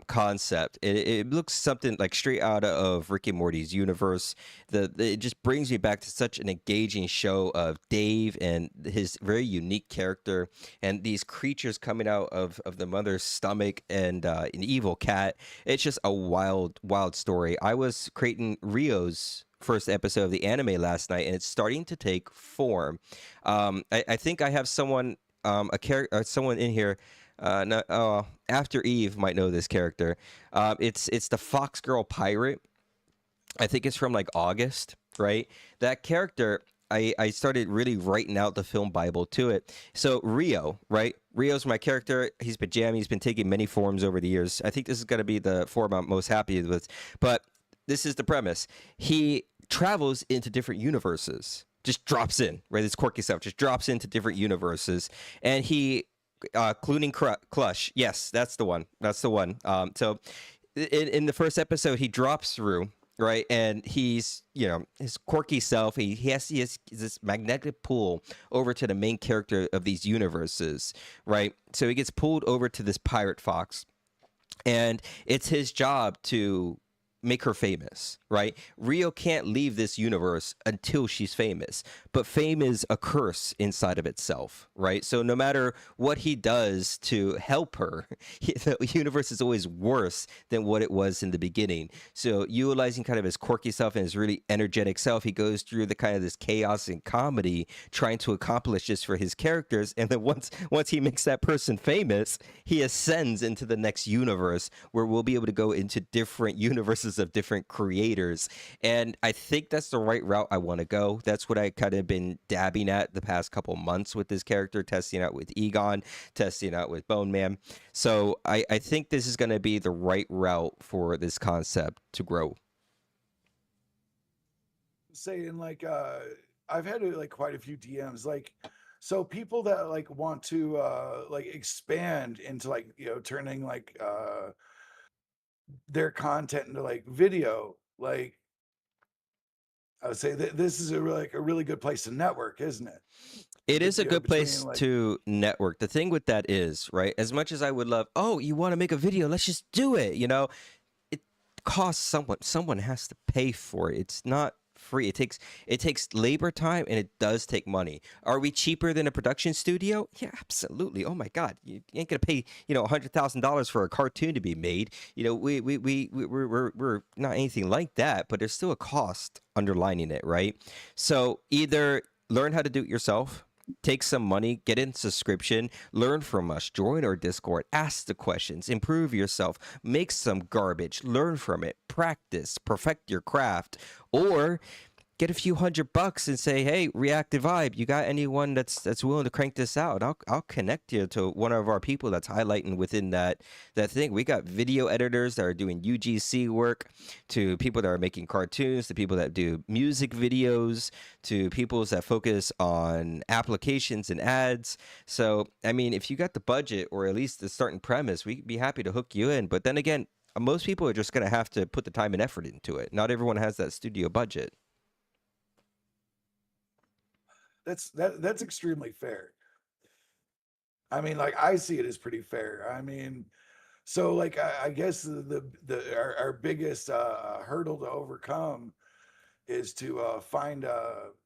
concept. It looks something like straight out of Rick and Morty's universe. It just brings me back to such an engaging show of Dave and his very unique character and these creatures coming out of the mother's stomach and an evil cat. It's just a wild story. I was creating Rio's first episode of the anime last night, and it's starting to take form. I think I have someone, someone in here. After Eve might know this character. It's the Fox Girl pirate. I think it's from like August, right? That character. I started really writing out the film Bible to it. So Rio, right? Rio's my character. He's been jamming. He's been taking many forms over the years. I think this is going to be the form I'm most happy with. But this is the premise. He travels into different universes. Just drops in, right? This quirky stuff just drops into different universes. And he, Clooning Clush. Yes, that's the one. That's the one. So in the first episode, he drops through, right? And he's, his quirky self. He has this magnetic pull over to the main character of these universes, right? So he gets pulled over to this pirate fox, and it's his job to make her famous, right? Rio can't leave this universe until she's famous, but fame is a curse inside of itself, right? So no matter what he does to help her, the universe is always worse than what it was in the beginning. So utilizing kind of his quirky self and his really energetic self, he goes through the kind of this chaos and comedy trying to accomplish this for his characters. And then once he makes that person famous, he ascends into the next universe where we'll be able to go into different universes of different creators. And I think that's the right route I want to go. That's what I kind of been dabbing at the past couple months with this character, testing out with Egon, testing out with Bone Man. So I think this is going to be the right route for this concept to grow. Saying like I've had like quite a few DMs, like, so people that like want to like expand into like turning like their content into like video, like I would say that this is a really good place to network, isn't it? It is a good between place like to network. The thing with that is, right, as much as I would love, oh, you want to make a video, let's just do it, it costs someone has to pay for it. It's not free. It takes labor time, and it does take money. Are we cheaper than a production studio? Yeah, absolutely. Oh my god, you ain't gonna pay $100,000 for a cartoon to be made. We're not anything like that, but there's still a cost underlining it, right? So either learn how to do it yourself, take some money, get in subscription, learn from us, join our Discord, ask the questions, improve yourself, make some garbage, learn from it, practice, perfect your craft, or get a few $100 and say, "Hey, Reactive Vibe, you got anyone that's willing to crank this out? I'll connect you to one of our people that's highlighting within that thing." We got video editors that are doing UGC work, to people that are making cartoons, to people that do music videos, to people that focus on applications and ads. So, I mean, if you got the budget or at least the starting premise, we'd be happy to hook you in. But then again, most people are just going to have to put the time and effort into it. Not everyone has that studio budget. that's extremely fair. I mean, like I see it as pretty fair. I mean, so like I guess our biggest hurdle to overcome is to find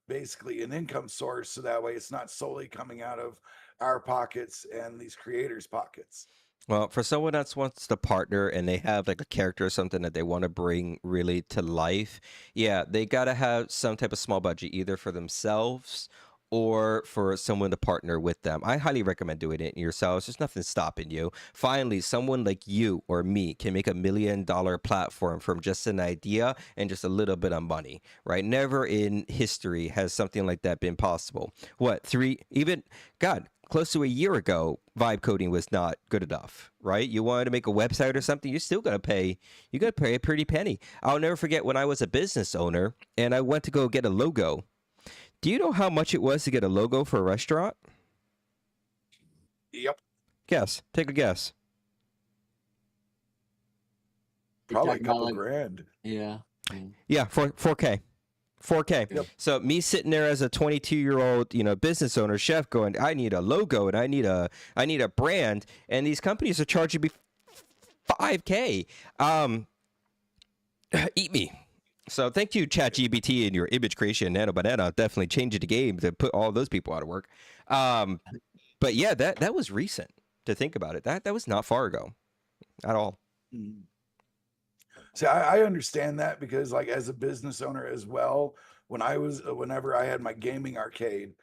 basically an income source, so that way it's not solely coming out of our pockets and these creators' pockets. Well, for someone that wants to partner and they have like a character or something that they want to bring really to life, yeah, they got to have some type of small budget, either for themselves or for someone to partner with them. I highly recommend doing it yourselves. There's nothing stopping you. Finally, someone like you or me can make $1 million platform from just an idea and just a little bit of money, right? Never in history has something like that been possible. What, close to a year ago, vibe coding was not good enough, right? You wanted to make a website or something, you're still gonna pay. You gotta pay a pretty penny. I'll never forget when I was a business owner and I went to go get a logo. Do you know how much it was to get a logo for a restaurant? Yep, Guess. Take a guess. You're probably a talking about couple like, grand. yeah. Yeah, 4K. 4K. Yep. So me sitting there as a 22-year-old, business owner, chef, going, I need a logo and I need a brand, and these companies are charging me 5K. Eat me. So thank you, ChatGPT, and your image creation, Nano Banana, definitely changing the game to put all those people out of work. But yeah, that was recent to think about it. That was not far ago at all. Mhm. See, I understand that because, like, as a business owner as well, whenever I had my gaming arcade,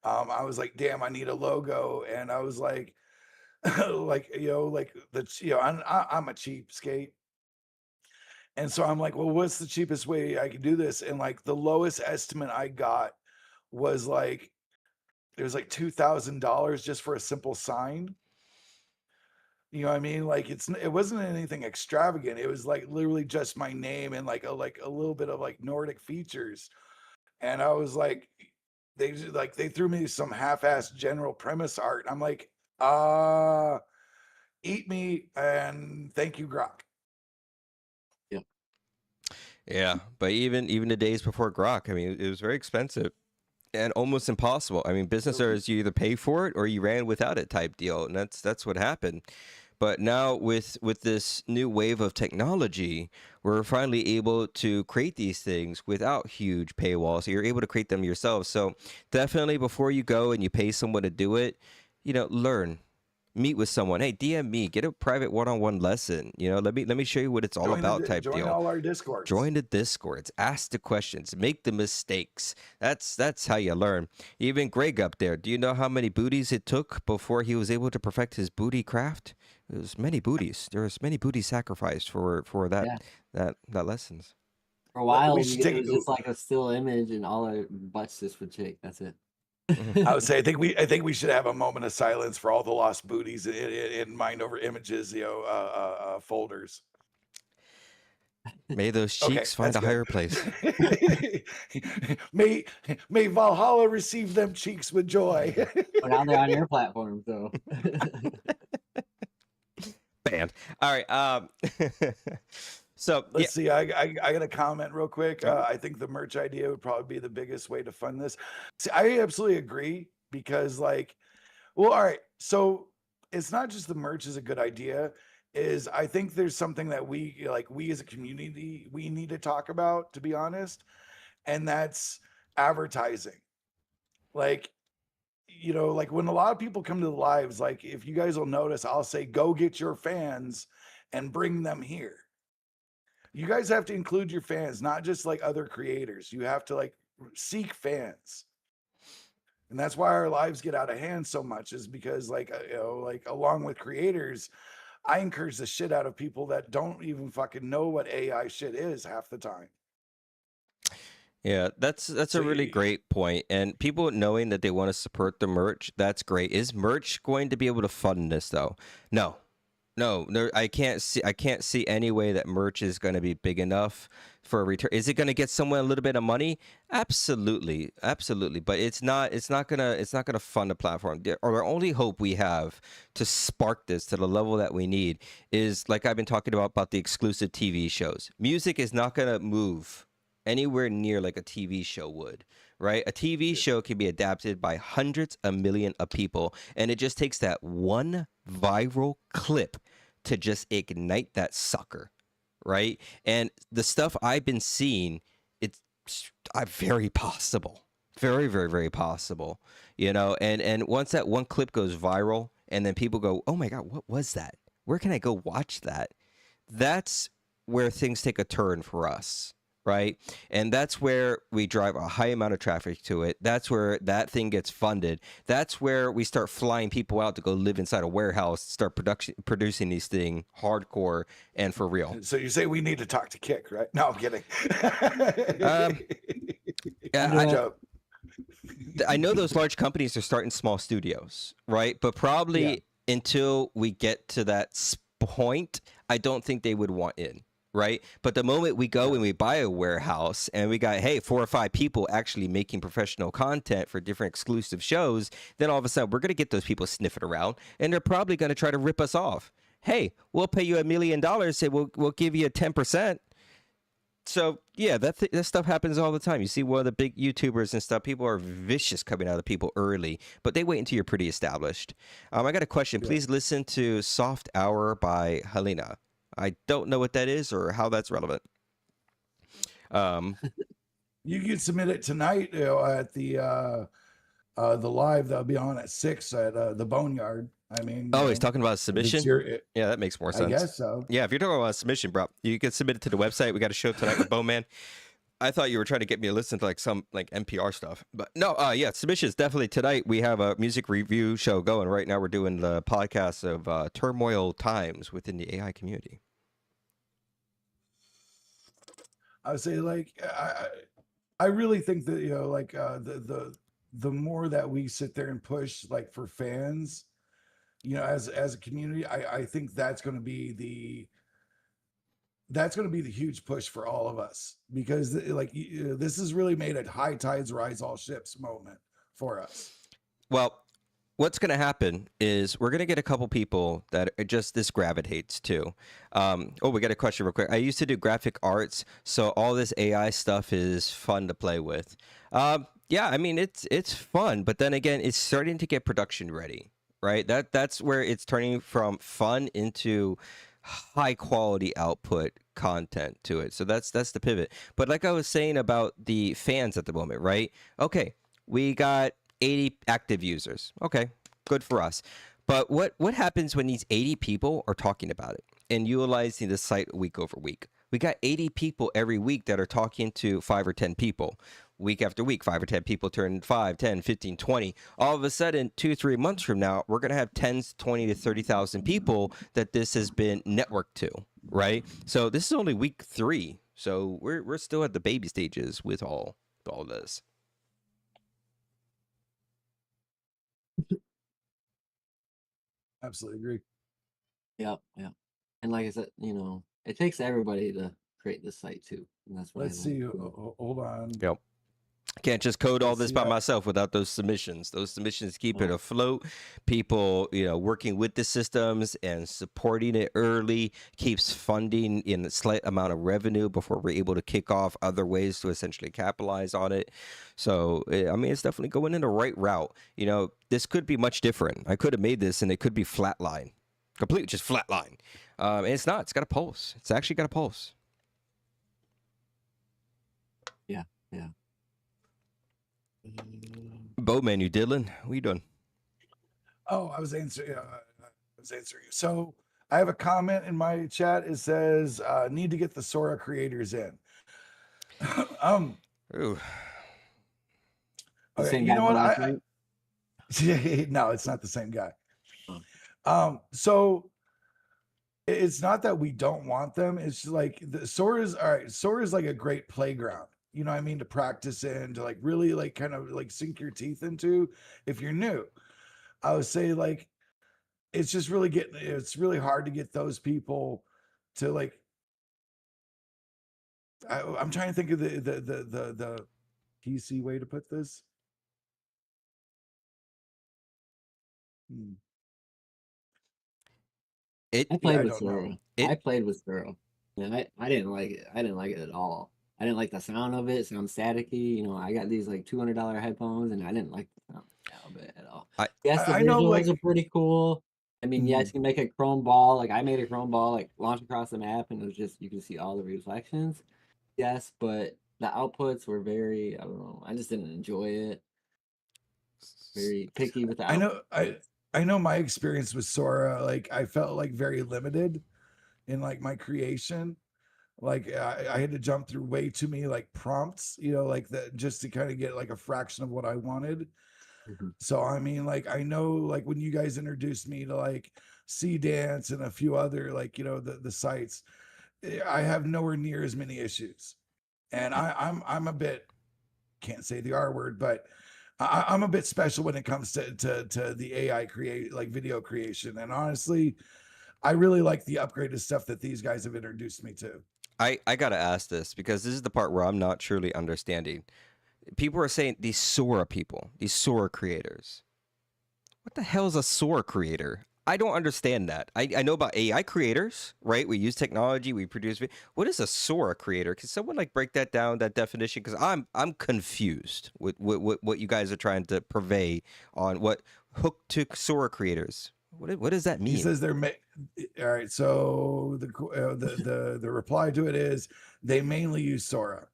I was like, damn, I need a logo, and I was like, like I'm a cheapskate, and so I'm like, well, what's the cheapest way I can do this? And like the lowest estimate I got was like it was like $2,000 just for a simple sign. You know what I mean? Like it wasn't anything extravagant. It was like literally just my name and like a little bit of like Nordic features. And I was like, they threw me some half-assed general premise art. I'm like, eat me and thank you, Grok. Yep. Yeah, but even the days before Grok, I mean, it was very expensive and almost impossible. I mean, business owners, you either pay for it or you ran without it type deal, and that's what happened. But now with this new wave of technology, we're finally able to create these things without huge paywalls. So you're able to create them yourself. So definitely before you go and you pay someone to do it, learn. Meet with someone. Hey, DM me. Get a private one-on-one lesson. Let me show you what it's all about type Join deal. all our Discords. Join the Discords. Ask the questions. Make the mistakes. That's how you learn. Even Greg up there. Do you know how many booties it took before he was able to perfect his booty craft? It was many booties. There was many booties sacrificed for that Yeah. that lessons. For a while, We it should take was just like a still image, and all our butts just would shake. That's it. I would say I think we should have a moment of silence for all the lost booties in Mind Over Images, folders. May those cheeks find a higher place. may Valhalla receive them cheeks with joy. But now they're on your platform, so. Banned. All right. So Let's see. I got a comment real quick. I think the merch idea would probably be the biggest way to fund this. See, I absolutely agree. because like, well, all right. So it's not just the merch is a good idea. Is I think there's something that we as a community we need to talk about, to be honest, and that's advertising. Like, like when a lot of people come to the lives, like if you guys will notice, I'll say, go get your fans and bring them here. You guys have to include your fans, not just like other creators. You have to like seek fans. And that's why our lives get out of hand so much, is because like, like along with creators, I encourage the shit out of people that don't even fucking know what AI shit is half the time. Yeah, that's So a really great point. And people knowing that they want to support the merch, that's great. Is merch going to be able to fund this though? No. No, I can't see any way that merch is going to be big enough for a return. Is it going to get someone a little bit of money? Absolutely, absolutely. But it's not gonna fund a platform. Our only hope we have to spark this to the level that we need is, like I've been talking about the exclusive TV shows. Music is not going to move anywhere near like a TV show would, right? A TV show can be adapted by hundreds of millions of people, and it just takes that one viral clip to just ignite that sucker, right? And the stuff I've been seeing, it's very possible, very, very, very possible, And once that one clip goes viral, and then people go, "Oh my god, what was that? Where can I go watch that?" That's where things take a turn for us, right? And that's where we drive a high amount of traffic to it. That's where that thing gets funded. That's where we start flying people out to go live inside a warehouse, start producing these things hardcore and for real. So you say we need to talk to Kick, right? No, I'm kidding. Yeah, I know those large companies are starting small studios, right? But probably until we get to that point, I don't think they would want in, right? But the moment we go and we buy a warehouse and we got, hey, 4 or 5 people actually making professional content for different exclusive shows, then all of a sudden we're going to get those people sniffing around, and they're probably going to try to rip us off. Hey, we'll pay you $1 million. Say we'll give you 10%. So yeah, that stuff happens all the time. You see one of the big YouTubers and stuff. People are vicious coming out of people early, but they wait until you're pretty established. I got a question. Please listen to "Soft Hour" by Helena. I don't know what that is or how that's relevant. You can submit it tonight, at the live that'll be on at 6 at the Boneyard. I mean, he's talking about a submission. Yeah, that makes more sense. I guess so. Yeah, if you're talking about a submission, bro, you can submit it to the website. We got a show tonight with Bowman. I thought you were trying to get me to listen to like some like NPR stuff, but no. Yeah, submissions definitely tonight. We have a music review show going right now. We're doing the podcast of turmoil times within the AI community. I would say, like, I really think that like the more that we sit there and push like for fans, as a community, I think that's going to be the huge push for all of us, because like this has really made a high tides rise all ships moment for us. Well, what's going to happen is we're going to get a couple people that just this gravitates to. We got a question real quick. I used to do graphic arts, so all this AI stuff is fun to play with. Yeah, I mean it's fun, but then again, it's starting to get production ready, right? That's where it's turning from fun into high quality output content to it. So that's the pivot. But like I was saying about the fans at the moment, right? Okay, we got 80 active users. Okay, good for us. But what happens when these 80 people are talking about it and utilizing the site week over week? We got 80 people every week that are talking to 5 or 10 people. Week after week, 5 or 10 people turn 5, 10, 15, 20. All of a sudden, 2-3 months from now, we're going to have 20 to 30,000 people that this has been networked to, right? So this is only week 3. So we're still at the baby stages with all this. Absolutely agree. Yeah. And like I said, it takes everybody to create this site too. And that's what Let's see. Hold on. Yep. Can't just code all Yes, this by myself without those submissions. Those submissions keep it afloat. People, working with the systems and supporting it early keeps funding in a slight amount of revenue before we're able to kick off other ways to essentially capitalize on it. So, I mean, it's definitely going in the right route. This could be much different. I could have made this and it could be flatline, completely just flatline. And it's not. It's got a pulse. It's actually got a pulse. Yeah. Bowman, you diddling? What you doing? Oh, I was answering you. So I have a comment in my chat. It says, need to get the Sora creators in. Ooh. Okay, Same you guy know what? last night? No, it's not the same guy. Oh. So it's not that we don't want them. It's just like Sora's all right. Sora's like a great playground. You know what I mean? To practice in, to like really like kind of like sink your teeth into if you're new. I would say like it's just really it's really hard to get those people to like I'm trying to think of the PC way to put this. I played I with don't know. Sora. I played with Sora. And I didn't like it. I didn't like it at all. I didn't like the sound of it. It sounds staticky. I got these like $200 headphones, and I didn't like the sound of it at all. Yes, the I know, visuals like are pretty cool. I mean, yes, you can make a chrome ball. Like I made a chrome ball, like launch across the map, and it was just you can see all the reflections. Yes, but the outputs were very, I don't know. I just didn't enjoy it. Very picky with the outputs. I know my experience with Sora, like I felt like very limited in like my creation. Like I had to jump through way too many like prompts, like that just to kind of get like a fraction of what I wanted. So I mean, like I know like when you guys introduced me to like C Dance and a few other like the sites, I have nowhere near as many issues. And I'm a bit, can't say the R word, but I'm a bit special when it comes to the AI create like video creation. And honestly, I really like the upgraded stuff that these guys have introduced me to. I gotta ask this because this is the part where I'm not truly understanding. People are saying these Sora people, these Sora creators. What the hell is a Sora creator? I don't understand that. I know about AI creators, right? We use technology, we produce. What is a Sora creator? Can someone like break that down, that definition? Because I'm confused with what you guys are trying to purvey on what hook to Sora creators. What does that mean? He says all right. So the reply to it is they mainly use Sora.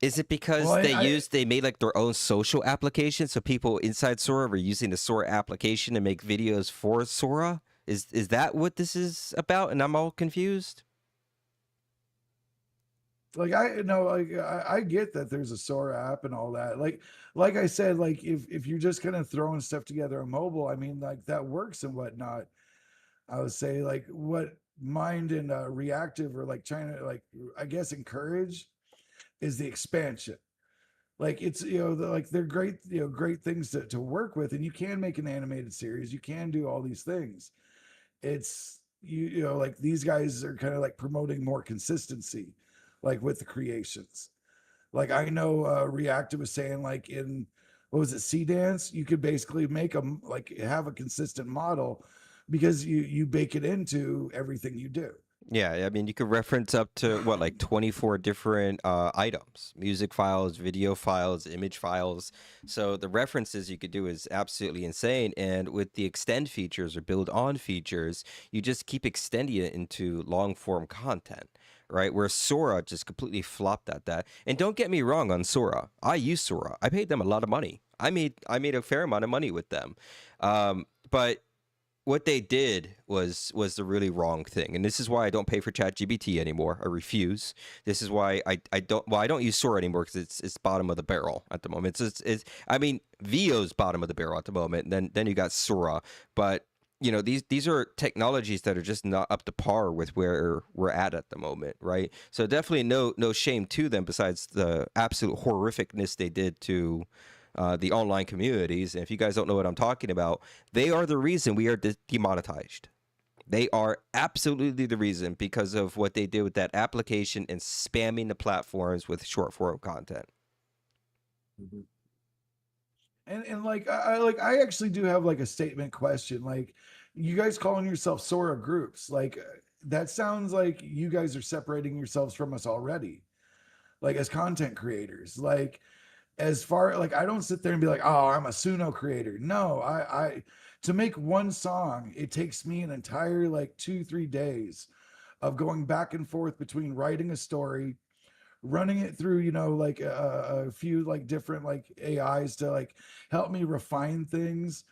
Is it because they made like their own social application, so people inside Sora were using the Sora application to make videos for Sora? Is that what this is about? And I'm all confused. Like I get that there's a Sora app and all that. Like I said, like if you're just kind of throwing stuff together on mobile, I mean like that works and whatnot. I would say like what Mind and Reactive are like trying to like I guess encourage is the expansion. Like it's like they're great great things to work with, and you can make an animated series, you can do all these things. It's like these guys are kind of like promoting more consistency like with the creations. Like I know Reactive was saying like in what was it, C Dance, you could basically make them like have a consistent model because you bake it into everything you do. Yeah, I mean, you could reference up to what, like 24 different items, music files, video files, image files. So the references you could do is absolutely insane. And with the extend features or build on features, you just keep extending it into long form content, right? Where Sora just completely flopped at that. And don't get me wrong on Sora. I use Sora. I paid them a lot of money. I made a fair amount of money with them. But what they did was the really wrong thing, and this is why I don't pay for ChatGPT anymore. I refuse. This is why I don't use Sora anymore, because it's bottom of the barrel at the moment. It's I mean, Vio's bottom of the barrel at the moment. Then you got Sora, but these are technologies that are just not up to par with where we're at the moment, right? So definitely no shame to them, besides the absolute horrificness they did to the online communities. And if you guys don't know what I'm talking about, they are the reason we are demonetized. They are absolutely the reason, because of what they did with that application and spamming the platforms with short form content. Mhm. And like I actually do have like a statement question. Like, you guys calling yourself Sora groups, like that sounds like you guys are separating yourselves from us already, like as content creators. Like, as far like I don't sit there and be like, oh, I'm a Suno creator. No, I to make one song, it takes me an entire like 2-3 days of going back and forth between writing a story, running it through, like a few like different like AIs to like help me refine things.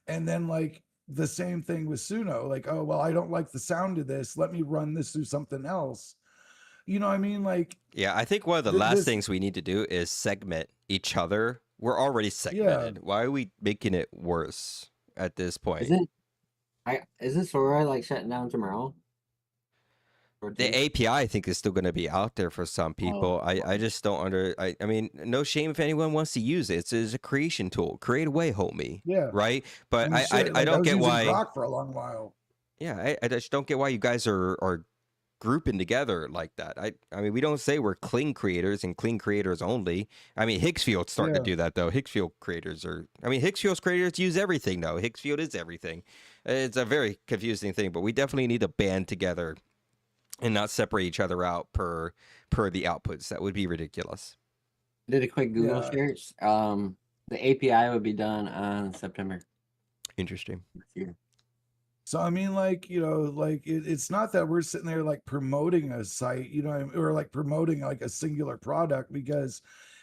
And then like the same thing with Suno, like, oh well, I don't like the sound of this, let me run this through something else. You know what I mean? Like Yeah, I think one of the last this, things we need to do is segment each other. We're already yeah. segmented. Why are we making it worse at this point? Isn't isn't Sora like shutting down tomorrow or The two? API, I think, is still going to be out there for some Oh, people. I just don't I mean, no shame if anyone wants to use it. It's a creation tool. Create away, homie. Yeah. Right? I But mean, shit, I like I don't was get using why. Grok for a long while. Yeah, I just don't get why you guys are grouping together like that. I mean, we don't say we're clean creators and clean creators only. I mean, Higgsfield's starting to Yeah. do that though. Higgsfield creators are. I mean, Higgsfield's creators use everything though. Higgsfield is everything. It's a very confusing thing, but we definitely need to band together and not separate each other out per the outputs. That would be ridiculous. I did a quick Google Yeah. search. The API would be done on September Interesting. this year. So I mean, like, like it's not that we're sitting there like promoting a site, or like promoting like a singular product, because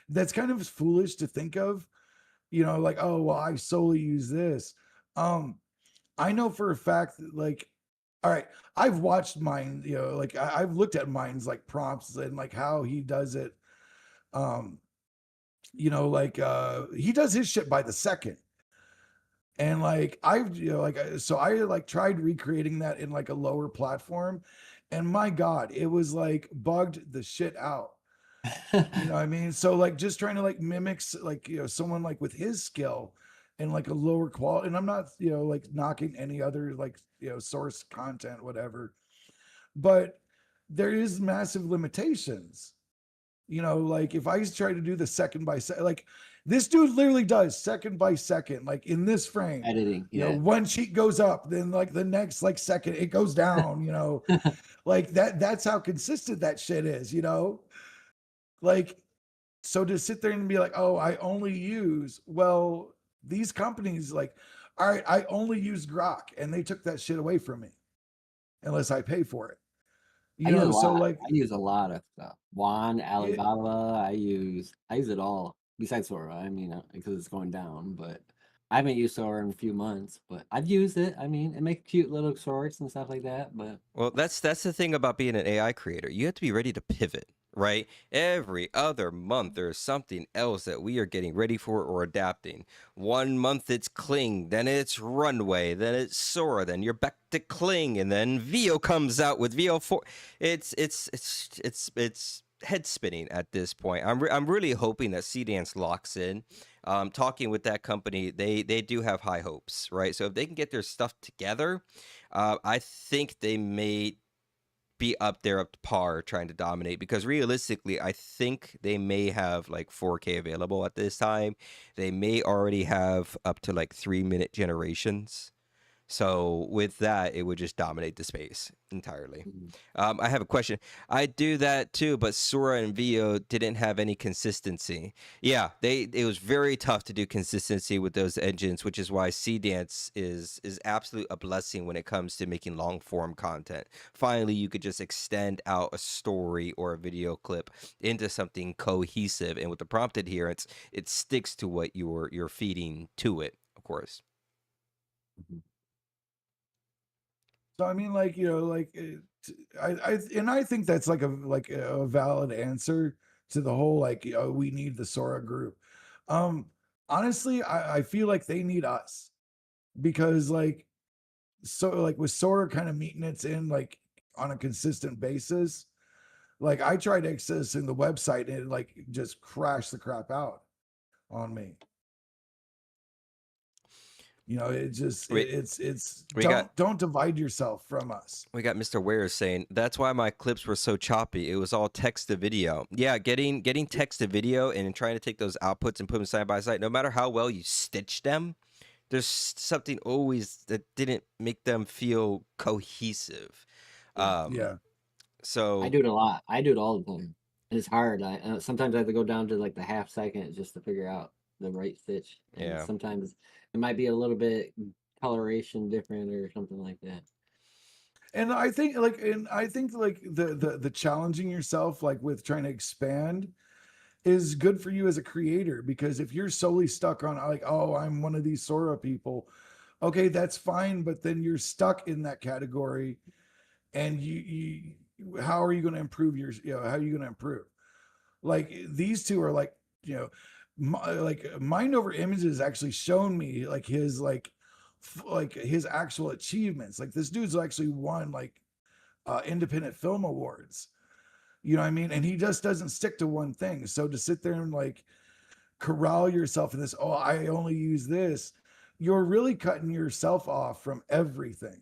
that's kind of foolish to think of, like, oh well, I solely use this. Um, I know for a fact that, like, all right, I've watched mine, like I've looked at mine's like prompts and like how he does it. Um, like he does his shit by the second. And like I've like so I like tried recreating that in like a lower platform, and my god, it was like bugged the shit out. You know what I mean? So like just trying to like mimics like someone like with his skill and like a lower quality, and I'm not like knocking any other like source content, whatever, but there is massive limitations. Like if I try to do the second by second, like this dude literally does second by second, like in this frame, Editing, yeah. one cheek goes up, then like the next like second it goes down, like that's how consistent that shit is, like, so to sit there and be like, oh, I only use, well, these companies like, all right, I only use Grok and they took that shit away from me unless I pay for it, I use a so lot. like I use a lot of stuff. Juan, it, Alibaba. I use it all. Besides Sora, I mean, because it's going down. But I haven't used Sora in a few months. But I've used it. I mean, it makes cute little shorts and stuff like that. But Well, that's the thing about being an AI creator. You have to be ready to pivot, right? Every other month there's something else that we are getting ready for or adapting. One month it's Kling, then it's Runway, then it's Sora, then you're back to Kling, and then Vio comes out with Vio 4. It's head spinning at this point. I'm really hoping that C Dance locks in. Talking with that company, they do have high hopes, right? So if they can get their stuff together, I think they may be up there up to par trying to dominate because realistically, I think they may have like 4K available at this time. They may already have up to like 3 minute generations. So with that, it would just dominate the space entirely. mm, I have a question. I do that too, but Sora and Vio didn't have any consistency. Yeah, it was very tough to do consistency with those engines, which is why C Dance is absolute a blessing when it comes to making long form content. Finally, you could just extend out a story or a video clip into something cohesive, and with the prompt adherence, it sticks to what you're feeding to it, of course. mhm. So I mean, like like I think that's like a valid answer to the whole like we need the Sora group. Um, honestly, I feel like they need us because like like with Sora kind of meeting its in like on a consistent basis. Like I tried accessing the website and it like just crashed the crap out on me. You know, it just We it's we got don't divide yourself from us. we got Mr. Ware saying that's why my clips were so choppy. It was all text to video. Yeah, getting text to video and trying to take those outputs and put them side by side. No matter how well you stitch them, there's something always that didn't make them feel cohesive. Yeah. Yeah. I So do it a lot. I do it all the time. And it's hard. I sometimes I have to go down to like the half second just to figure out the right stitch. And yeah. sometimes it might be a little bit coloration different or something like that. And I think like the challenging yourself like with trying to expand is good for you as a creator, because if you're solely stuck on like, oh, I'm one of these Sora people, okay, that's fine, but then you're stuck in that category, and you how are you going to improve your, you know, how are you going to improve? Like these two are like, you know, like Mind Over Images actually shown me like his like his actual achievements. Like this dude's actually won like independent film awards. You know what I mean? And he just doesn't stick to one thing. So to sit there and like corral yourself in this, oh, I only use this, you're really cutting yourself off from everything.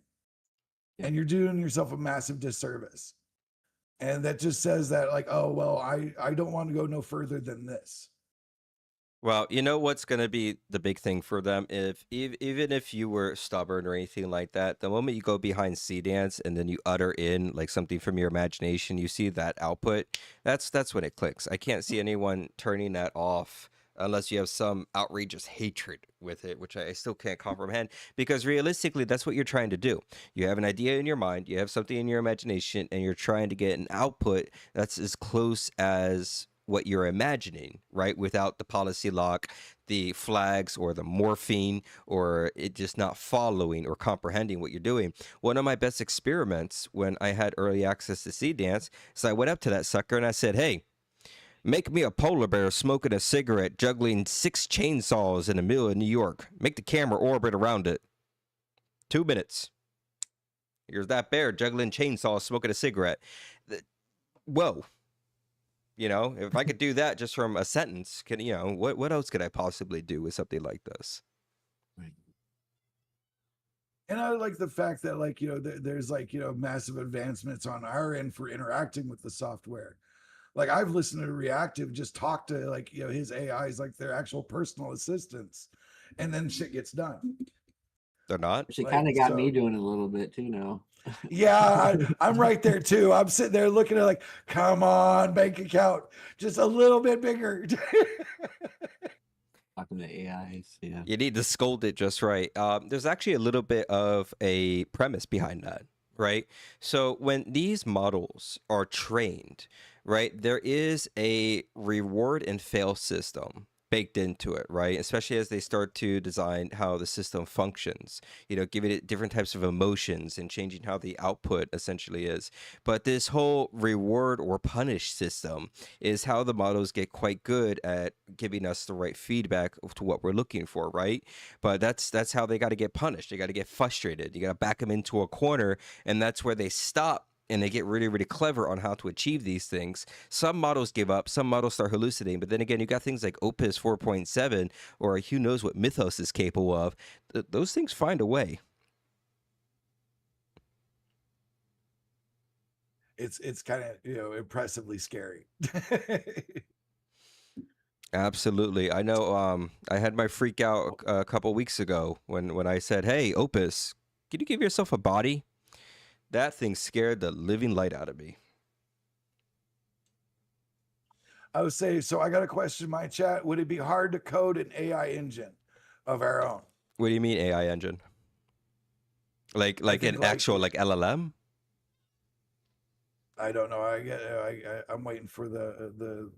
Yeah. And you're doing yourself a massive disservice. And that just says that like, oh, well, I don't want to go no further than this. Well, you know what's going to be the big thing for them? Even if you were stubborn or anything like that, the moment you go behind C dance and then you utter in like something from your imagination, you see that output. That's when it clicks. I can't see anyone turning that off unless you have some outrageous hatred with it, which I still can't comprehend. Because realistically, that's what you're trying to do. You have an idea in your mind, you have something in your imagination, and you're trying to get an output that's as close as what you're imagining, right? Without the policy lock, the flags, or the morphine, or it just not following or comprehending what you're doing. One of my best experiments when I had early access to C Dance is I went up to that sucker and I said, hey, make me a polar bear smoking a cigarette, juggling 6 chainsaws in the middle of New York. Make the camera orbit around it. 2 minutes. Here's that bear juggling chainsaws, smoking a cigarette. Whoa. You know, if I could do that just from a sentence, what else could I possibly do with something like this? Right. And I like the fact that like, you know, there's like, you know, massive advancements on our end for interacting with the software. Like I've listened to Reactive just talk to like, you know, his AIs like their actual personal assistants, and then shit gets done. They're not? She Like, kind of got so- me doing it a little bit too now. Yeah, I'm right there too. I'm sitting there looking at like, come on, bank account, just a little bit bigger. Talking to AIs, yeah. You need to scold it just right. There's actually a little bit of a premise behind that, right? So when these models are trained, right, there is a reward and fail system baked into it, right? Especially as they start to design how the system functions, giving it different types of emotions and changing how the output essentially is. But this whole reward or punish system is how the models get quite good at giving us the right feedback to what we're looking for, right? But that's how they got to get punished. They got to get frustrated. You got to back them into a corner, and that's where they stop and they get really, really clever on how to achieve these things. Some models give up, some models start hallucinating, but then again, you got things like Opus 4.7, or who knows what Mythos is capable of. Those things find a way. It's kind of, you know, impressively scary. Absolutely. I know I had my freak out a couple weeks ago when I said, hey, Opus, can you give yourself a body? That thing scared the living light out of me. I would say, so I got a question in my chat. Would it be hard to code an AI engine of our own? What do you mean AI engine? Like an actual like LLM? I don't know. I'm waiting for the.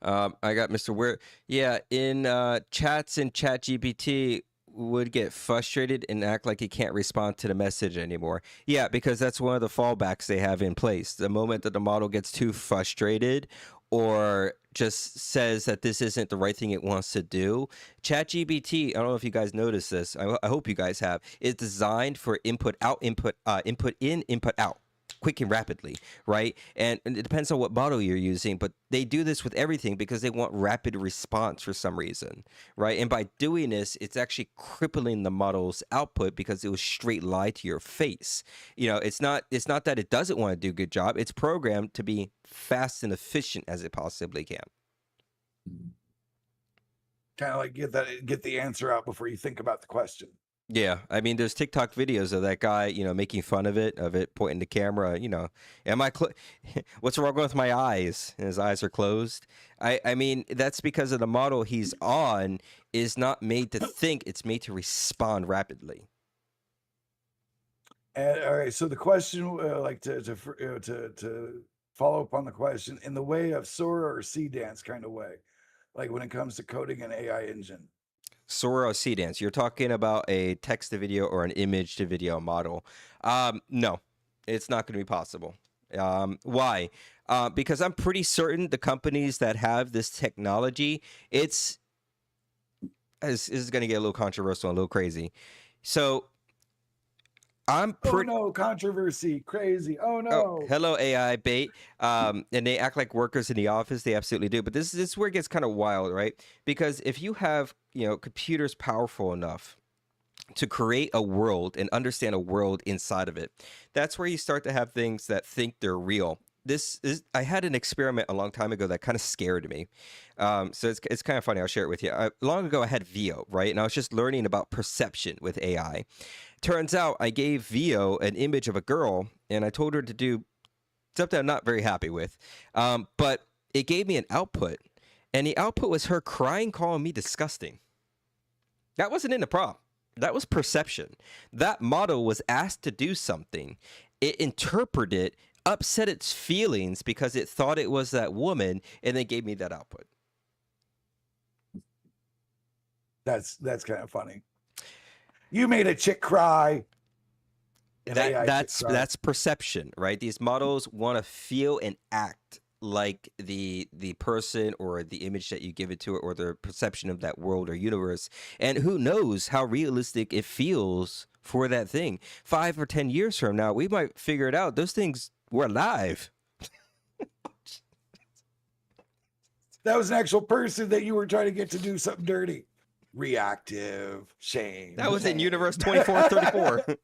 I got Mr. Ware. Yeah, in chats in ChatGPT would get frustrated and act like he can't respond to the message anymore. Yeah, because that's one of the fallbacks they have in place. The moment that the model gets too frustrated or just says that this isn't the right thing it wants to do, ChatGPT, I don't know if you guys noticed this, I hope you guys have, is designed for input out, input in, input out. quick and rapidly, right? And it depends on what model you're using, but they do this with everything because they want rapid response for some reason, right? And by doing this, it's actually crippling the model's output because it was straight lie to your face. It's not that it doesn't want to do a good job. It's programmed to be fast and efficient as it possibly can. Kind of like get the answer out before you think about the question. Yeah, I mean, there's TikTok videos of that guy, making fun of it, pointing the camera, am I, what's wrong with my eyes? And his eyes are closed. I mean, that's because of the model he's on is not made to think, it's made to respond rapidly. And all right, so the question, to follow up on the question, in the way of Sora or Sea Dance kind of way, like when it comes to coding an AI engine. Sora or Sea Dance, you're talking about a text to video or an image to video model. No, it's not going to be possible. Why? Because I'm pretty certain the companies that have this technology, this is going to get a little controversial and a little crazy. So I'm pretty. Oh no, controversy, crazy. Oh no. Oh, hello AI bait. And they act like workers in the office. They absolutely do. But this is where it gets kind of wild, right? Because if you have, computers powerful enough to create a world and understand a world inside of it, that's where you start to have things that think they're real. I had an experiment a long time ago that kind of scared me. So it's kind of funny. I'll share it with you. Long ago, I had VO, right? And I was just learning about perception with AI. Turns out I gave VO an image of a girl, and I told her to do something I'm not very happy with. But it gave me an output, and the output was her crying, calling me disgusting. That wasn't in the prompt. That was perception. That model was asked to do something. It interpreted it, upset its feelings because it thought it was that woman, and then gave me that output. That's kind of funny. You made a chick cry. That's perception, right? These models want to feel and act like the person or the image that you give it to it, or the perception of that world or universe. And who knows how realistic it feels for that thing. 5 or 10 years from now, we might figure it out. Those things were alive. That was an actual person that you were trying to get to do something dirty. Reactive, shame. That was in Universe 2434.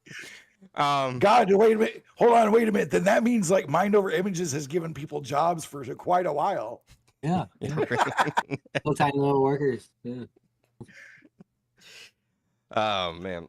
God, wait a minute. Hold on, wait a minute. Then that means like Mind Over Images has given people jobs for quite a while. Yeah. Full-time little workers. Yeah. Oh man.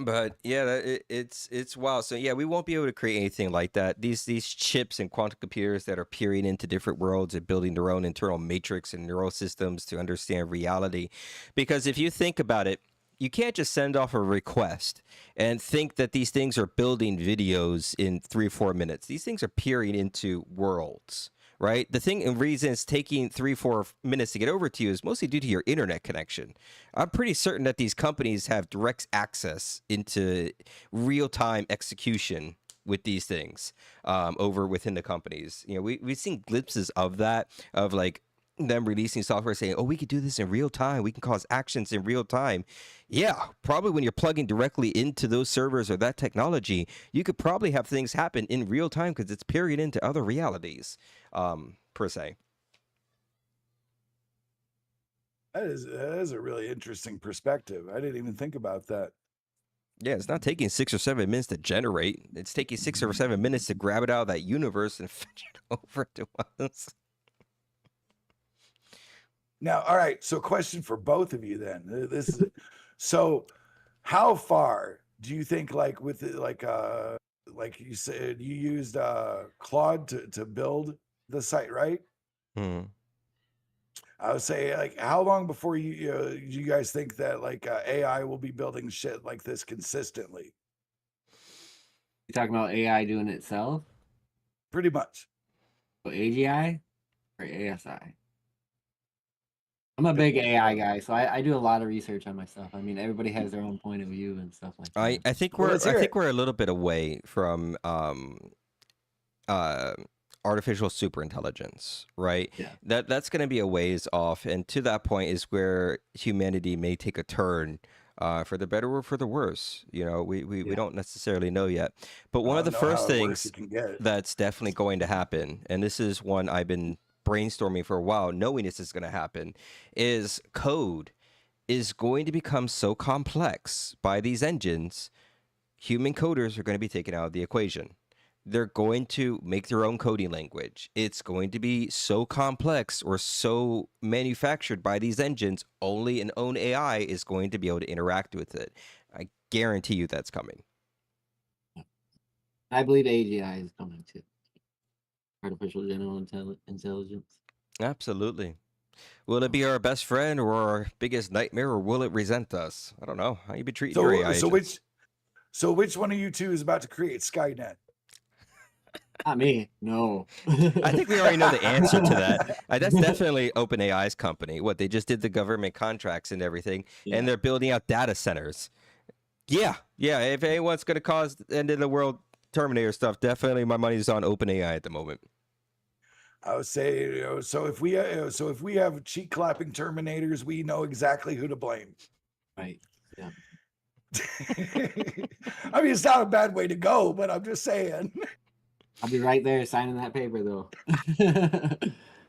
But yeah, it's wild. So yeah, we won't be able to create anything like that. These chips and quantum computers that are peering into different worlds and building their own internal matrix and neural systems to understand reality. Because if you think about it, you can't just send off a request and think that these things are building videos in 3 or 4 minutes. These things are peering into worlds, right? The thing and reason it's taking 3 or 4 minutes to get over to you is mostly due to your internet connection. I'm pretty certain that these companies have direct access into real-time execution with these things over within the companies. We've seen glimpses of that, of like them releasing software saying, oh, we could do this in real time. We can cause actions in real time. Yeah, probably when you're plugging directly into those servers or that technology, you could probably have things happen in real time because it's peering into other realities, per se. That is a really interesting perspective. I didn't even think about that. Yeah, it's not taking 6 or 7 minutes to generate. It's taking 6 or 7 minutes to grab it out of that universe and fetch it over to us. Now, all right. So, question for both of you then. So, how far do you think, like with like you said, you used Claude to build the site, right? Hmm. I would say, like, how long before you guys think that like AI will be building shit like this consistently? You talking about AI doing it itself? Pretty much. So AGI or ASI? I'm a big AI guy, so I do a lot of research on my stuff. I mean, everybody has their own point of view and stuff like that. I think Well, we're a little bit away from artificial superintelligence, right? Yeah. That's going to be a ways off, and to that point is where humanity may take a turn for the better or for the worse. You know, we Yeah. don't necessarily know yet. But one I of the don't know first how worse things it can get. that's definitely going to happen, and this is one I've been brainstorming for a while, knowing this is going to happen, is code is going to become so complex by these engines, human coders are going to be taken out of the equation. They're going to make their own coding language. It's going to be so complex or so manufactured by these engines, only an own AI is going to be able to interact with it. I guarantee you that's coming. I believe AGI is coming too. Artificial general intelligence. Absolutely. Will it be our best friend or our biggest nightmare, or will it resent us? I don't know. How you be treating your AI agents? So which one of you two is about to create Skynet? Not me. No. I think we already know the answer to that. That's definitely OpenAI's company. What, they just did the government contracts and everything, Yeah. and they're building out data centers. Yeah. If anyone's going to cause the end of the world Terminator stuff, definitely my money's on OpenAI at the moment. I would say, so if we have cheek clapping Terminators, we know exactly who to blame. Right. Yeah. I mean, it's not a bad way to go, but I'm just saying. I'll be right there signing that paper though.